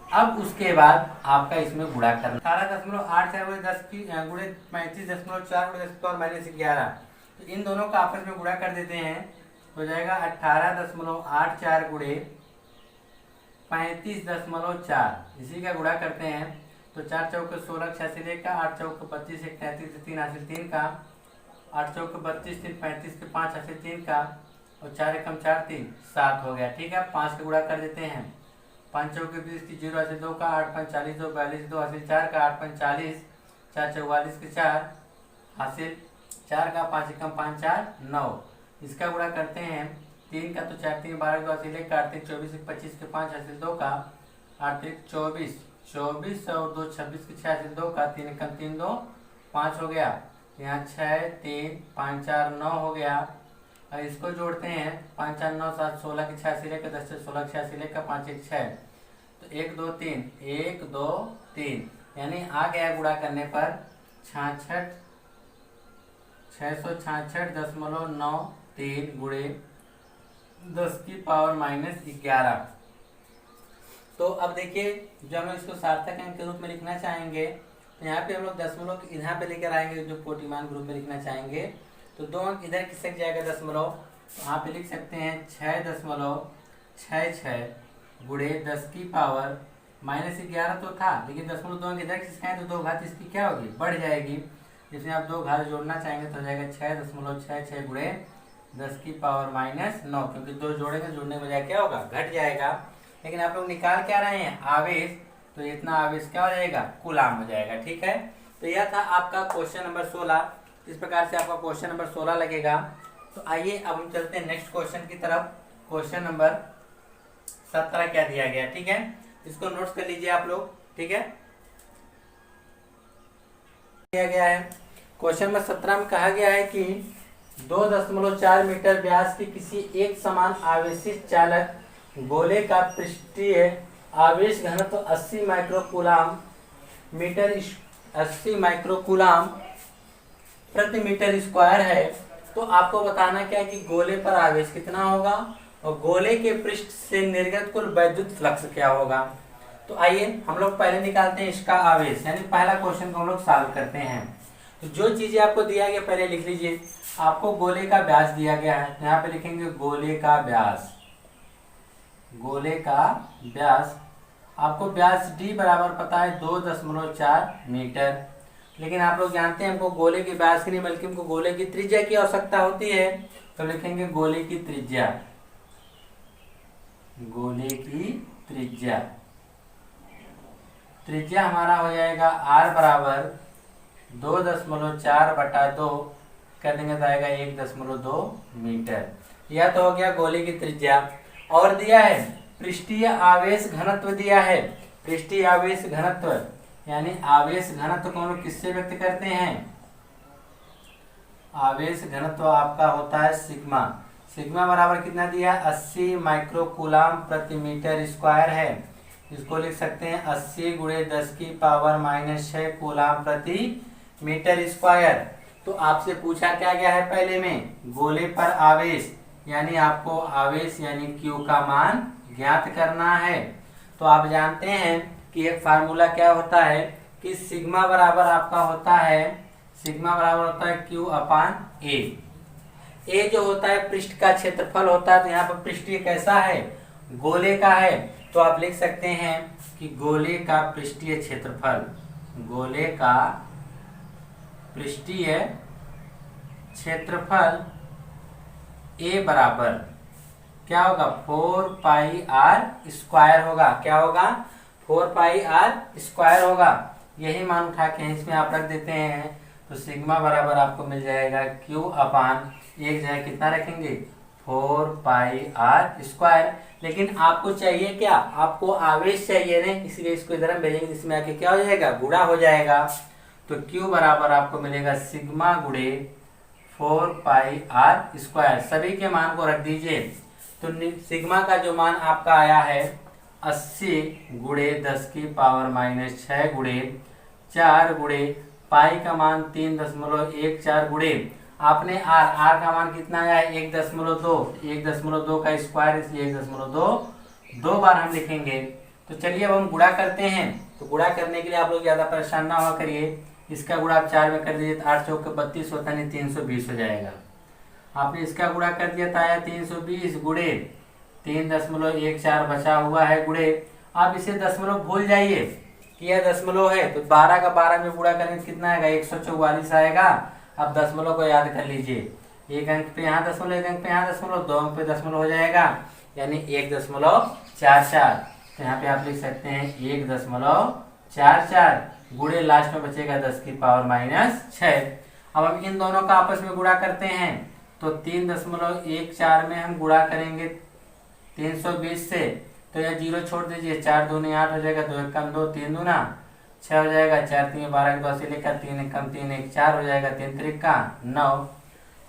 अब उसके बाद आपका इसमें गुणा करना 18.84 गुणे 10 की गुणे 35.4 गुणे 10 पावर माइनस 11। तो इन दोनों का आपस में गुणा कर देते हैं, हो जाएगा 18.84 गुणे 35.4। इसी का गुणा करते हैं तो 4 चौके 16 86 1 का 8 चौके 25 1 33 3 हासिल 3 का 8 चौके 32 3 35 के 5 हासिल 3 का और 4 एकम 4 3 7 हो गया। ठीक है, 5 का गुणा कर देते हैं। 5 चौके 20 की 0 हासिल 2 का 8 5 40 2 42 2 हासिल 4 का 8 5 40 4 44 के 4 हासिल 4 का 5 एकम 5 4 9। इसका गुणा करते हैं 3 का तो 4 3 12 का 8 का 24 25 के 5 हासिल 2 का 8 24 24 और 2 26 के 6 हासिल 2 का 3 का 3 2 5 हो गया। यहाँ 6 3 5 4 9 हो गया। अब इसको जोड़ते हैं 5 4 9 7 16 के 6 हासिल का 10 16 के 6 हासिल का 5 1 6 तो 1 2 3 1 2 3 यानी आ गया गुणा करने पर 66 666.93 गुणे 10 की पावर -11। तो अब देखिए जब हम इसको सार्थक अंक के रूप में लिखना चाहेंगे तो यहाँ पे हम लोग दशमलव यहाँ पे लेकर आएंगे, जो कोटिमान ग्रुप में लिखना चाहेंगे तो 2 अंक इधर खिसक जाएगा दशमलव, तो यहाँ पे लिख सकते हैं 6.66 गुणे 10 की पावर -11 तो था, लेकिन दशमलव 2 अंक इधर खिसकाएं तो 2 घात इसकी क्या होगी, बढ़ जाएगी। इसमें आप 2 घात जोड़ना चाहेंगे तो हो जाएगा 6.66 गुणे 10 की पावर -9, क्योंकि 2 जोड़ेंगे, जोड़ने के बजाय क्या होगा, घट जाएगा। लेकिन आप लोग निकाल क्या रहे हैं, आवेश, तो इतना आवेश क्या हो जाएगा, कूलाम हो जाएगा। ठीक है, तो यह था आपका क्वेश्चन नंबर 16। इस प्रकार से आपका क्वेश्चन नंबर 16 लगेगा। तो आइए अब हम चलते हैं नेक्स्ट क्वेश्चन की तरफ। क्वेश्चन नंबर 17 क्या दिया गया, ठीक है, इसको नोट्स कर लीजिए आप लोग। ठीक है, दिया गया है क्वेश्चन नंबर 17 में कहा गया है कि 2.4 मीटर व्यास की किसी एक समान आवेशित चालक गोले का पृष्ठीय आवेश घनत्व 80 माइक्रोकूलाम प्रति मीटर स्क्वायर है। तो आपको बताना क्या है कि गोले पर आवेश कितना होगा और गोले के पृष्ठ से निर्गत कुल वैद्युत फ्लक्स क्या होगा। तो आइए हम लोग पहले निकालते हैं इसका आवेश, यानी पहला क्वेश्चन को हम लोग सॉल्व करते हैं। तो जो चीजें आपको दिया गया पहले लिख लीजिए। आपको गोले का व्यास दिया गया है, यहाँ पे लिखेंगे गोले का व्यास। गोले का व्यास, आपको व्यास d बराबर पता है 2.4 मीटर, लेकिन आप लोग जानते हैं हमको गोले के व्यास की नहीं बल्कि हमको गोले की त्रिज्या की आवश्यकता होती है। तो लिखेंगे गोले की त्रिज्या, गोले की त्रिज्या, त्रिज्या हमारा हो जाएगा r बराबर 2.4/2 कर देंगे तो आएगा 1.2 मीटर। यह तो हो गया गोले की त्रिज्या। और दिया है पृष्ठीय आवेश घनत्व दिया है। पृष्ठीय आवेश घनत्व यानी आवेश घनत्व को हम लोग किससे व्यक्त करते हैं, आवेश घनत्व आपका होता है सिग्मा। सिग्मा बराबर कितना दिया, 80 माइक्रोकूलाम प्रति मीटर स्क्वायर है। इसको लिख सकते हैं 80 गुणे 10 की पावर -6 कूलाम प्रति मीटर स्क्वायर। तो आपसे पूछा क्या गया है, पहले में गोले पर आवेश यानी आपको आवेश यानी Q का मान ज्ञात करना है। तो आप जानते हैं कि एक फार्मूला क्या होता है कि सिग्मा बराबर आपका होता है, सिग्मा बराबर होता है Q/A। A जो होता है पृष्ठ का क्षेत्रफल होता है, तो यहाँ पर पृष्ठीय कैसा है, गोले का है। तो आप लिख सकते हैं कि गोले का पृष्ठीय क्षेत्रफल, गोले का पृष्ठीय क्षेत्रफल A बराबर क्या होगा, 4πr² होगा। क्या होगा, 4πr² होगा। यही मान उठा के इसमें आप रख देते हैं तो सिग्मा बराबर आपको मिल जाएगा Q/1 जो है कितना रखेंगे, 4πr²। लेकिन आपको चाहिए क्या, आपको आवेश चाहिए ना, इसलिए इसको इधर हम भेजेंगे, इसमें आके क्या हो जाएगा, गुणा हो जाएगा। तो Q बराबर आपको मिलेगा सिग्मा गुणे 4πr²। सभी के मान को रख दीजिए। तो सिग्मा का जो मान आपका आया है 80 गुणे 10 की पावर -6 गुणे 4 गुणे पाई का मान 3.14 गुणे आपने आर का मान कितना आया है 1.2 का स्क्वायर, इसलिए 1.2 दो बार हम लिखेंगे। तो चलिए अब हम गुणा करते हैं। तो गुणा करने के लिए आप लोग ज्यादा परेशान ना हुआ करिए। इसका गुणा आप 4 में कर दीजिए तो 8 चौके 32 होता नहीं 320 हो जाएगा। आपने इसका गुणा कर दिया तो आया 320 गुणे 3.14 बचा हुआ है गुणे। आप इसे दशमलव भूल जाइए कि यह दशमलव है, तो 12 का 12 में गुणा करेंगे तो कितना आएगा 144 आएगा। अब दशमलव को याद कर लीजिए, एक अंक पे यहाँ दशमलव, एक अंक पे यहाँ दशमलव, 2 अंक पे दशमलव हो जाएगा, यानी 1.44। तो यहाँ पे आप लिख सकते हैं 1.44 गुणे लास्ट में बचेगा 10 की पावर -6। अब हम इन दोनों का आपस में गुणा करते हैं तो 3.14 में हम गुणा करेंगे 320 से, तो यह 0 छोड़ दीजिए, 4 दूनी 8 हो जाएगा, 2 एक कम 2, 3 दूना 6 हो जाएगा, 4 तीन 12 2 80 लिखा, 3 एक कम 3 1 4 हो जाएगा, 3 त्रिक का 9,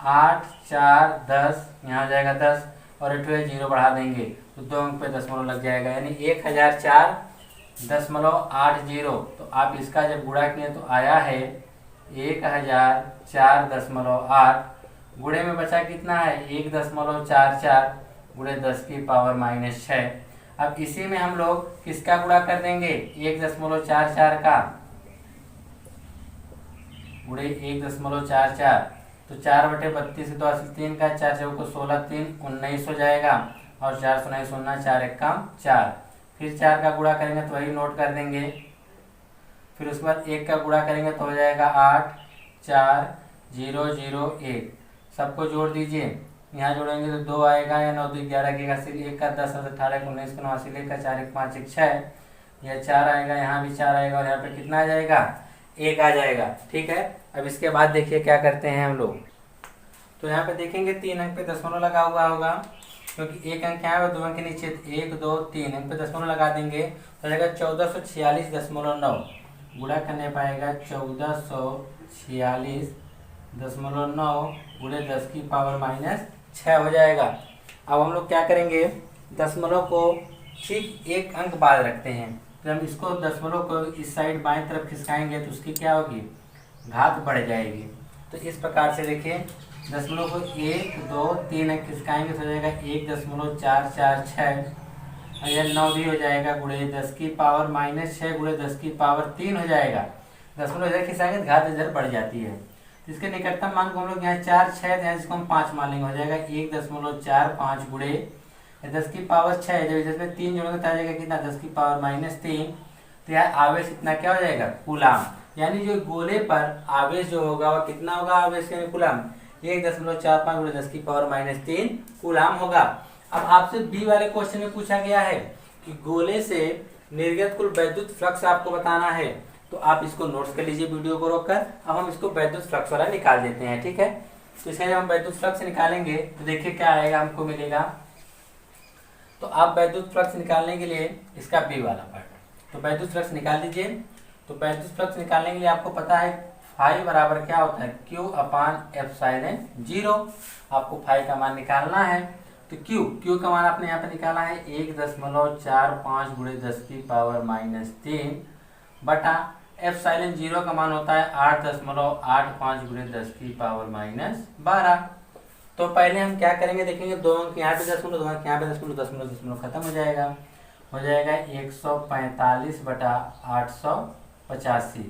8 4 10 यहाँ हो जाएगा 10 और 0 बढ़ा देंगे तो 2 अंक पे दशमलव लग जाएगा, यानी 1004.80। तो आप इसका जब गुणा किए तो आया है 1004.8, गुणे में बचा कितना है 1.44 गुणे 10 की पावर -6। अब इसी में हम लोग किसका गुणा कर देंगे 1.44 का गुणे 1.44, तो 4/32 2 3 का 4 को 16 3 19 हो जाएगा और 4 19 4 1 कम 4, फिर 4 का गुणा करेंगे तो वही नोट कर देंगे, फिर उसके बाद 1 का गुणा करेंगे तो हो जाएगा 8 4 0 0 1, सबको जोड़ दीजिए, यहाँ जोड़ेंगे तो 2 आएगा या 9 2 11 के 1 का 10 18 19 का 89 1 का 4 1 5 1 6, यह 4 आएगा, यहाँ भी 4 आएगा और यहाँ पे कितना आ जाएगा 1 आ जाएगा। ठीक है, अब इसके बाद देखिए क्या करते हैं हम लोग, तो यहाँ पे देखेंगे 3 अंक पे दशमलव लगा हुआ होगा, क्योंकि 1 अंक यहाँ है 2 अंक के नीचे 1 2 3 अंक पे दशमलव लगा देंगे तो जाएगा 1446.9, गुणा करने पाएगा 1446.9 गुणे 10 की पावर -6 हो जाएगा। अब हम लोग क्या करेंगे, दशमलव को ठीक 1 अंक बाद रखते हैं, तो हम इसको दशमलव को इस साइड बाएं तरफ खिसकाएंगे तो उसकी क्या होगी घात बढ़ जाएगी। तो इस प्रकार से देखिए दशमलव को 1 2 3 अंक खिसकाएंगे तो हो जाएगा 1.446 और यह 9 भी हो जाएगा गुणे 10 की पावर -6 गुणे 10 की पावर 3 हो जाएगा। दशमलव इधर खिसकाएंगे तो घात इधर बढ़ जाती है, तो इसके निकटतम मान को हम लोग यहाँ 4 6 है, इसको हम 5 मान लेंगे, हो जाएगा 1.45 गुणे 10 की पावर 6, जब इसमें 3 जोड़ेंगे तो आ जाएगा कितना 10 की पावर -3, तो यहाँ आवेश इतना क्या हो जाएगा कूलाम, यानी जो गोले पर आवेश जो होगा वह कितना होगा आवेश यानी कूलाम 1.45 गुणे 10 की पावर -3 कूलाम होगा। अब आपसे बी वाले क्वेश्चन में पूछा गया है कि गोले से निर्गत कुल वैद्युत फ्लक्स आपको बताना है, तो आप इसको नोट्स कर लीजिए वीडियो को रोककर। अब हम इसको वैद्युत फ्लक्स वाला निकाल देते हैं। ठीक है, तो इसका जब हम वैद्युत फ्लक्स निकालेंगे तो देखिए क्या आएगा हमको मिलेगा, तो आप वैद्युत फ्लक्स निकालने के लिए इसका बी वाला पार्ट, तो वैद्युत फ्लक्स निकाल दीजिए। तो वैद्युत फ्लक्स निकालने के लिए आपको पता है फाई बराबर क्या होता है Q/ε0, आपको फाई का मान निकालना है, तो Q का मान आपने यहाँ पे निकाला है 1.45 गुणे 10 की पावर -3 बटा ε0 का मान होता है 8.85 गुणे 10 की पावर -12। तो पहले हम क्या करेंगे देखेंगे, 2 अंक यहाँ पे दशमलव 2 अंक यहाँ पे दशमलव खत्म हो जाएगा 145 बटा 885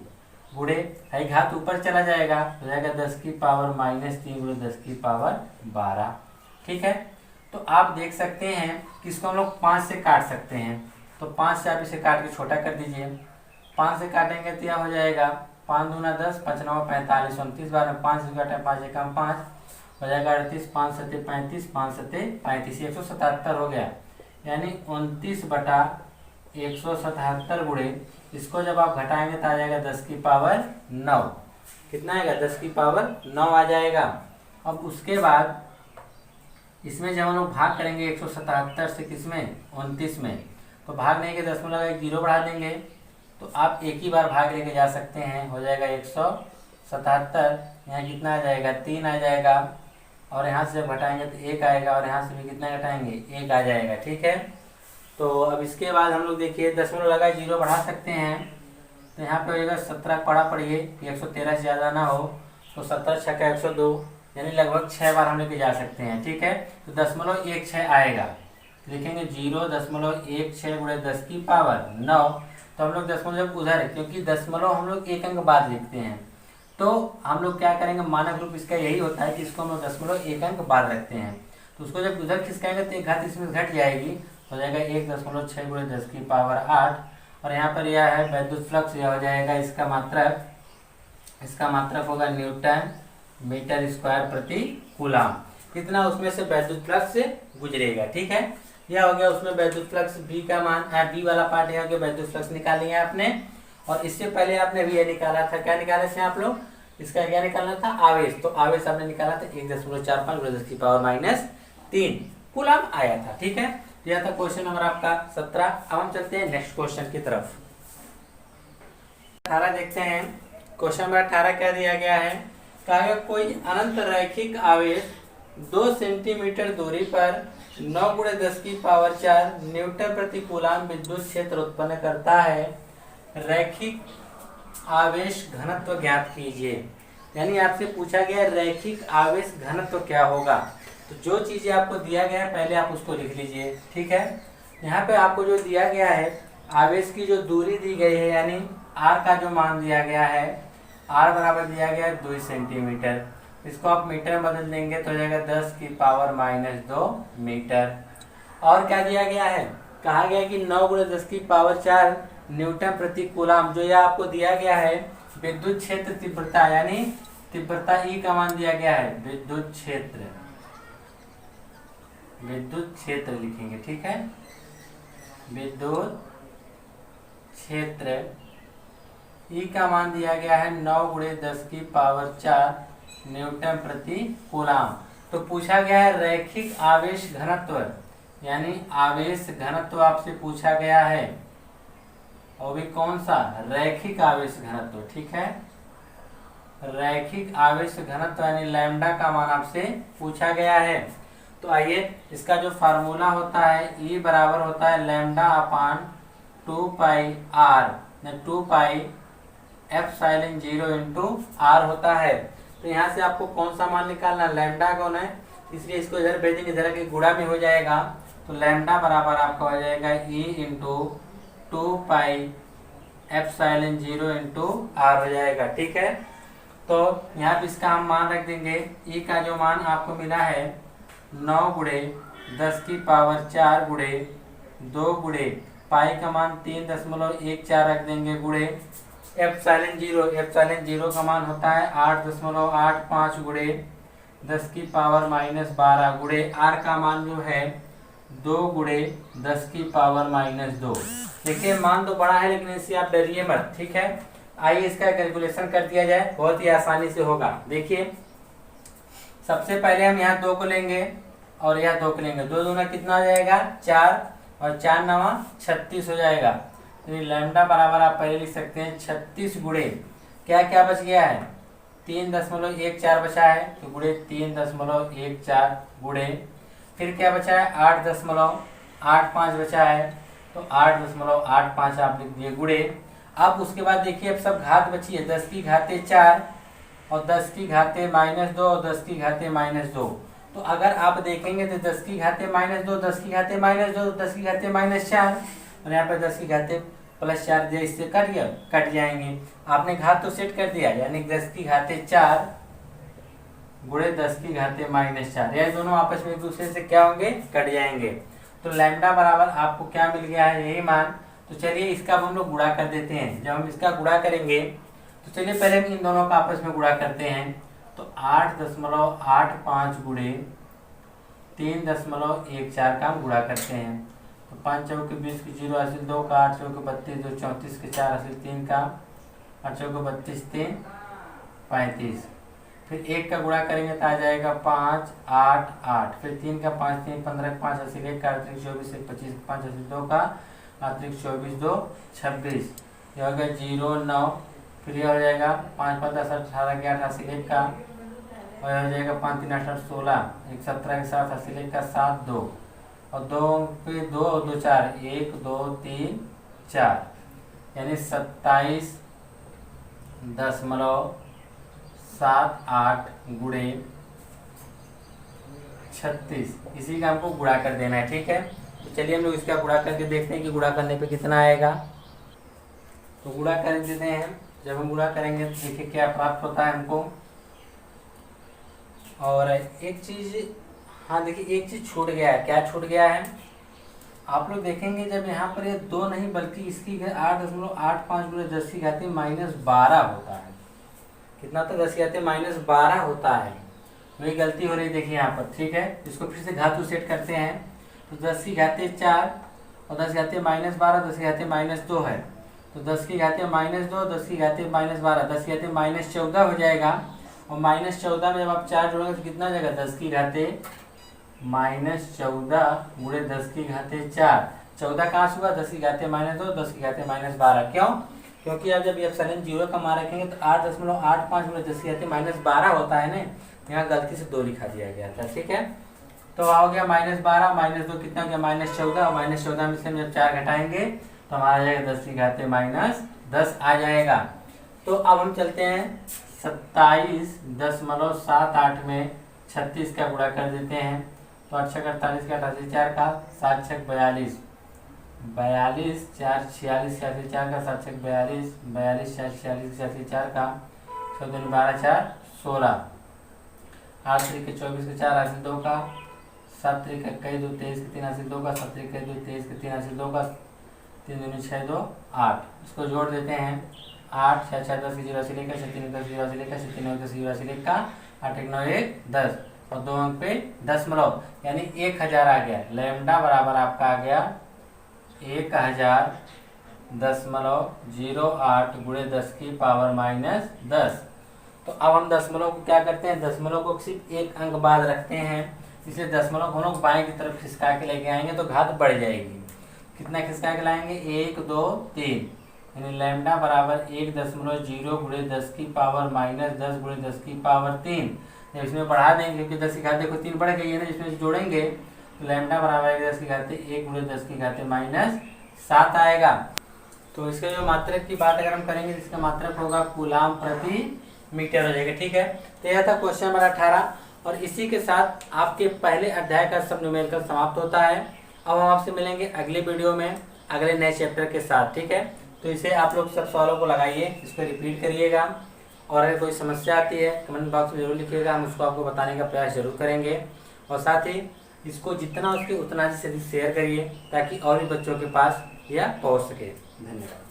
गुणे है घात ऊपर चला जाएगा, हो जाएगा 10 की पावर -3 गुणे 10 की पावर 12। ठीक है, तो आप देख सकते हैं कि इसको हम लोग 5 से काट सकते हैं, तो 5 से आप इसे काट के छोटा कर दीजिए, 5 से काटेंगे तो यह हो जाएगा 5 दूना 10 5 9 45 29 बार में 5 से काटे 5 एकम 5 हो जाएगा 38 5 7 35 5 7 35 177 हो गया, यानी 29 बटा 177 गुणे इसको जब आप घटाएंगे तो आ जाएगा 10 की पावर 9, कितना आएगा 10 की पावर 9 आ जाएगा। अब उसके बाद इसमें जब हम लोग भाग करेंगे 177 से किसमें 29 में, तो भाग नहीं के दशमलव एक 0 बढ़ा देंगे, तो आप एक ही बार भाग लेके जा सकते हैं, हो जाएगा 177, यहाँ कितना आ जाएगा 3 आ जाएगा और यहाँ से जब घटाएंगे तो 1 आएगा और यहाँ से भी कितना घटाएंगे 1 आ जाएगा। ठीक है, तो अब इसके बाद हम लोग देखिए दशमलव लगा 0 बढ़ा सकते हैं, तो यहाँ पे हो जाएगा 17 पढ़ा पड़िए कि 113 से ज़्यादा ना हो, तो 17 6 का 102 यानी लगभग 6 बार हम लेके जा सकते हैं। ठीक है, तो 0.16 आएगा, लिखेंगे 0.16 गुणे 10 की पावर 9, तो हम लोग दशमलव जब उधर, क्योंकि दशमलव हम लोग 1 अंक बाद लिखते हैं, तो हम लोग क्या करेंगे मानक रूप इसका यही होता है कि इसको हम लोग दशमलव 1 अंक बाद रखते हैं, तो उसको जब उधर खिसकाएंगे तो एक घात इसमें घट जाएगी, हो जाएगा 1.6 गुणे 10 की पावर 8 और यहाँ पर यह है वैद्युत फ्लक्स, यह हो जाएगा इसका मात्रक होगा न्यूटन मीटर स्क्वायर प्रति कूलाम, कितना उसमें से वैद्युत फ्लक्स से गुजरेगा। ठीक है, यह हो गया उसमें वैद्युत फ्लक्स बी का मान, बी वाला पार्ट यहाँ के वैद्युत फ्लक्स निकाल लिया आपने। और इससे पहले आपने भी ये निकाला था, क्या निकाले थे आप लोग इसका क्या निकालना था, आवेश। तो आवेश आपने निकाला था 1.45 × 10⁻³ कूलम आया था। ठीक है, यह था क्वेश्चन नंबर आपका 17। अब हम चलते हैं नेक्स्ट क्वेश्चन की तरफ। 18 देखते हैं। क्वेश्चन नंबर 18 क्या दिया गया है, कहा कोई अनंत रैखिक आवेश 2 सेंटीमीटर दूरी पर 9 × 10⁴ न्यूटन प्रति कूलम विद्युत क्षेत्र उत्पन्न करता है, रैखिक आवेश घनत्व ज्ञात कीजिए। यानी आपसे पूछा गया रैखिक आवेश घनत्व क्या होगा। तो जो चीजें आपको दिया गया है पहले आप उसको लिख लीजिए। ठीक है, यहाँ पे आपको जो दिया गया है आवेश की जो दूरी दी गई है, यानी r का जो मान दिया गया है, r बराबर दिया गया है 2 सेंटीमीटर। इसको आप मीटर में बदल देंगे तो हो जाएगा 10⁻² मीटर। और क्या दिया गया है, कहा गया कि 9 × 10⁴ न्यूटन प्रति कूलम। जो यह आपको दिया गया है विद्युत क्षेत्र तीव्रता, यानी तीव्रता E का मान दिया गया है, विद्युत क्षेत्र लिखेंगे। ठीक है, विद्युत क्षेत्र E का मान दिया गया है 9 × 10⁴ न्यूटन प्रति कूलम। तो पूछा गया है रैखिक आवेश घनत्व, यानी आवेश घनत्व आपसे पूछा गया है, और भी कौन सा, रैखिक आवेश घनत्व। ठीक है, रैखिक आवेश घनत्व यानी लैम्डा का मान आपसे पूछा गया है। तो आइए इसका जो फार्मूला होता है E बराबर होता है λ/2πr, 2πε0 r होता है। तो यहाँ से आपको कौन सा मान निकालना, लैम्डा कौन है, इसलिए इसको इधर भेज देंगे, इधर के गुणा में हो जाएगा। तो लैम्डा बराबर आपका हो जाएगा E × 2πε0 r हो जाएगा। ठीक है, तो यहाँ पे इसका हम मान रख देंगे। E का जो मान आपको मिला है 9 × 10⁴ गुणे 2 गुणे पाई का मान 3.14 रख देंगे, गुणे ε0 का मान होता है 8.85 गुणे 10⁻12 गुणे r का मान जो है 2 गुणे 10⁻²। देखिए मान तो बड़ा है लेकिन इससे आप डरिए मत। ठीक है, आइए इसका कैलकुलेशन कर दिया जाए, बहुत ही आसानी से होगा। देखिए सबसे पहले हम यहाँ 2 को लेंगे और यहाँ 2 को लेंगे, 2 दूना कितना हो जाएगा 4, और 4 9 36 हो जाएगा। तो ये लैम्डा बराबर आप पहले लिख सकते हैं 36 गुणे क्या क्या बच गया है, 3.14 बचा है, तो गुणे 3.14 गुणे, फिर क्या बचा है 8.85 बचा है, तो 8.85 आप लिख दिए गुणे। अब उसके बाद देखिए अब सब घात बची है, 10⁻4 और 10⁻−2 और 10⁻−2। तो अगर आप देखेंगे तो 10⁻−2 10⁻−2 10⁻−4 और यहाँ पर 10⁻+4 इससे कट जाएंगे। आपने घात तो सेट कर दिया, यानी 10⁻4 गुणे 10⁻−4, यह दोनों आपस में एक दूसरे से क्या होंगे, कट जाएंगे। तो लैम्डा बराबर आपको क्या मिल गया है, यही मान। तो चलिए इसका हम लोग गुणा कर देते हैं। जब हम इसका गुणा करेंगे तो चलिए पहले हम इन दोनों का आपस में गुणा करते हैं। तो 8.85 गुणे 3.14 का हम गुणा करते हैं। तो 5 चौके 20 की 0 हासिल 2 का, 8 चौके 32 2 34 के 4 हासिल 3 का, 8 चौके 32 3 35। फिर 1 का गुणा करेंगे तो आ जाएगा 5 8 8, फिर 3 का 5 3 15 5 हासिल 1 का, अतिरिक्त 24 1 25 5 हासिल 2 का, अतिरिक्त 24 2 26, यह हो गया 0 9, फिर यह हो जाएगा 5 5 10 18 के 8 हासिल 1 का, और यह हो जाएगा 5 3 8 16, 1 17 के 7 हासिल 1 का 7 2, और 2 पे 2 और 2 4 1 2 3 4, यानी 27.78 गुणे 36, इसी का हमको गुणा कर देना है। ठीक है, तो चलिए हम लोग इसका गुणा करके देखते हैं कि गुणा करने पे कितना आएगा। तो गुणा कर देते हैं। जब हम गुणा करेंगे तो देखिए क्या प्राप्त होता है हमको। और एक चीज, हाँ देखिए एक चीज छूट गया है। क्या छूट गया है, आप लोग देखेंगे जब यहाँ पर ये 2 नहीं बल्कि इसकी 8.85 गुणे 10⁻12 होता है। कितना होता है, 10⁻12 होता है। वही गलती हो रही देखिए यहाँ पर। ठीक है, इसको फिर से घातु सेट करते हैं। तो 10⁻4 और 10⁻12 10⁻−2 है, तो 10 की घाते -2, 10 की घाते -12, 10 की घाते -14 हो जाएगा। और -14 में जब आप 4 जोड़ोगे तो कितना हो जाएगा, 10 की घाते -14 गुणे 10 की घाते 4। 14 कहाँ से हुआ, 10 की घाते -2, 10 की घाते -12। क्यों? क्योंकि अब जब एप्सिलॉन 0 का मान रखेंगे तो 8.85 गुणे 10 की घाते -12 होता है ना, यहाँ गलती से 2 लिखा दिया गया था। ठीक है, तो हो गया -12 -2 कितना हो गया, -14। और -14 में से हम जब 4 घटाएंगे तो हमारा आ जाएगा 10 की घाते -10 आ जाएगा। तो अब हम चलते हैं 27.78 में 36 का गुणा कर देते हैं। तो 8 छक 48 का 88 4 का 7 छक 42, 42 4 46 46 4 का 7 छक 42, 42 4 46 46 4 का 14 12 4 16, 8 3 24 के 4 हासिल 2 का, 7 3 21 2 23 के 3 हासिल 2 का, 7 3 21 2 23 के 3 हासिल 2 का, 3 दूनी 6 2 8। इसको जोड़ देते हैं। 8 6 6 10 की 0 से लेकर 6 3 10 0 से लेकर 6 3 10 0 से लेकर 8 1 9 1 10 और 2 अंक पे दशमलव यानी 1000 आ गया। लैम्डा बराबर आपका आ गया 1000.08 गुणे 10 की पावर -10। तो अब हम दशमलव को क्या करते हैं, दशमलव को सिर्फ एक अंक बाद रखते हैं, इसलिए दशमलव को हम लोग बाएं की तरफ खिसका के लेके आएंगे तो घात बढ़ जाएगी। कितना खिसका के लाएंगे, 1 2 3, यानी लैम्डा बराबर 1.0 गुणे 10 की पावर -10 गुणे 10 की पावर 3। जब इसमें बढ़ा देंगे क्योंकि 10 की घात देखो 3 बढ़ गई है ना, जिसमें जोड़ेंगे तो लैम्डा बराबर 10 की घाते 1 गुणे 10 की घाते -7 आएगा। तो इसके जो मात्रक की बात अगर हम करेंगे, इसका मात्रक होगा कूलाम प्रति मीटर हो जाएगा। ठीक है, तो यह था क्वेश्चन नंबर 18 और इसी के साथ आपके पहले अध्याय का सब न्यूमेरिकल समाप्त होता है। अब हम आपसे मिलेंगे अगले वीडियो में अगले नए चैप्टर के साथ। ठीक है, तो इसे आप लोग सब सवालों को लगाइए, इसको रिपीट करिएगा और अगर कोई समस्या आती है कमेंट बॉक्स में जरूर लिखिएगा, हम उसको आपको बताने का प्रयास जरूर करेंगे। और साथ ही इसको जितना उसके उतना से अधिक शेयर करिए ताकि और भी बच्चों के पास यह पहुंच सके। धन्यवाद।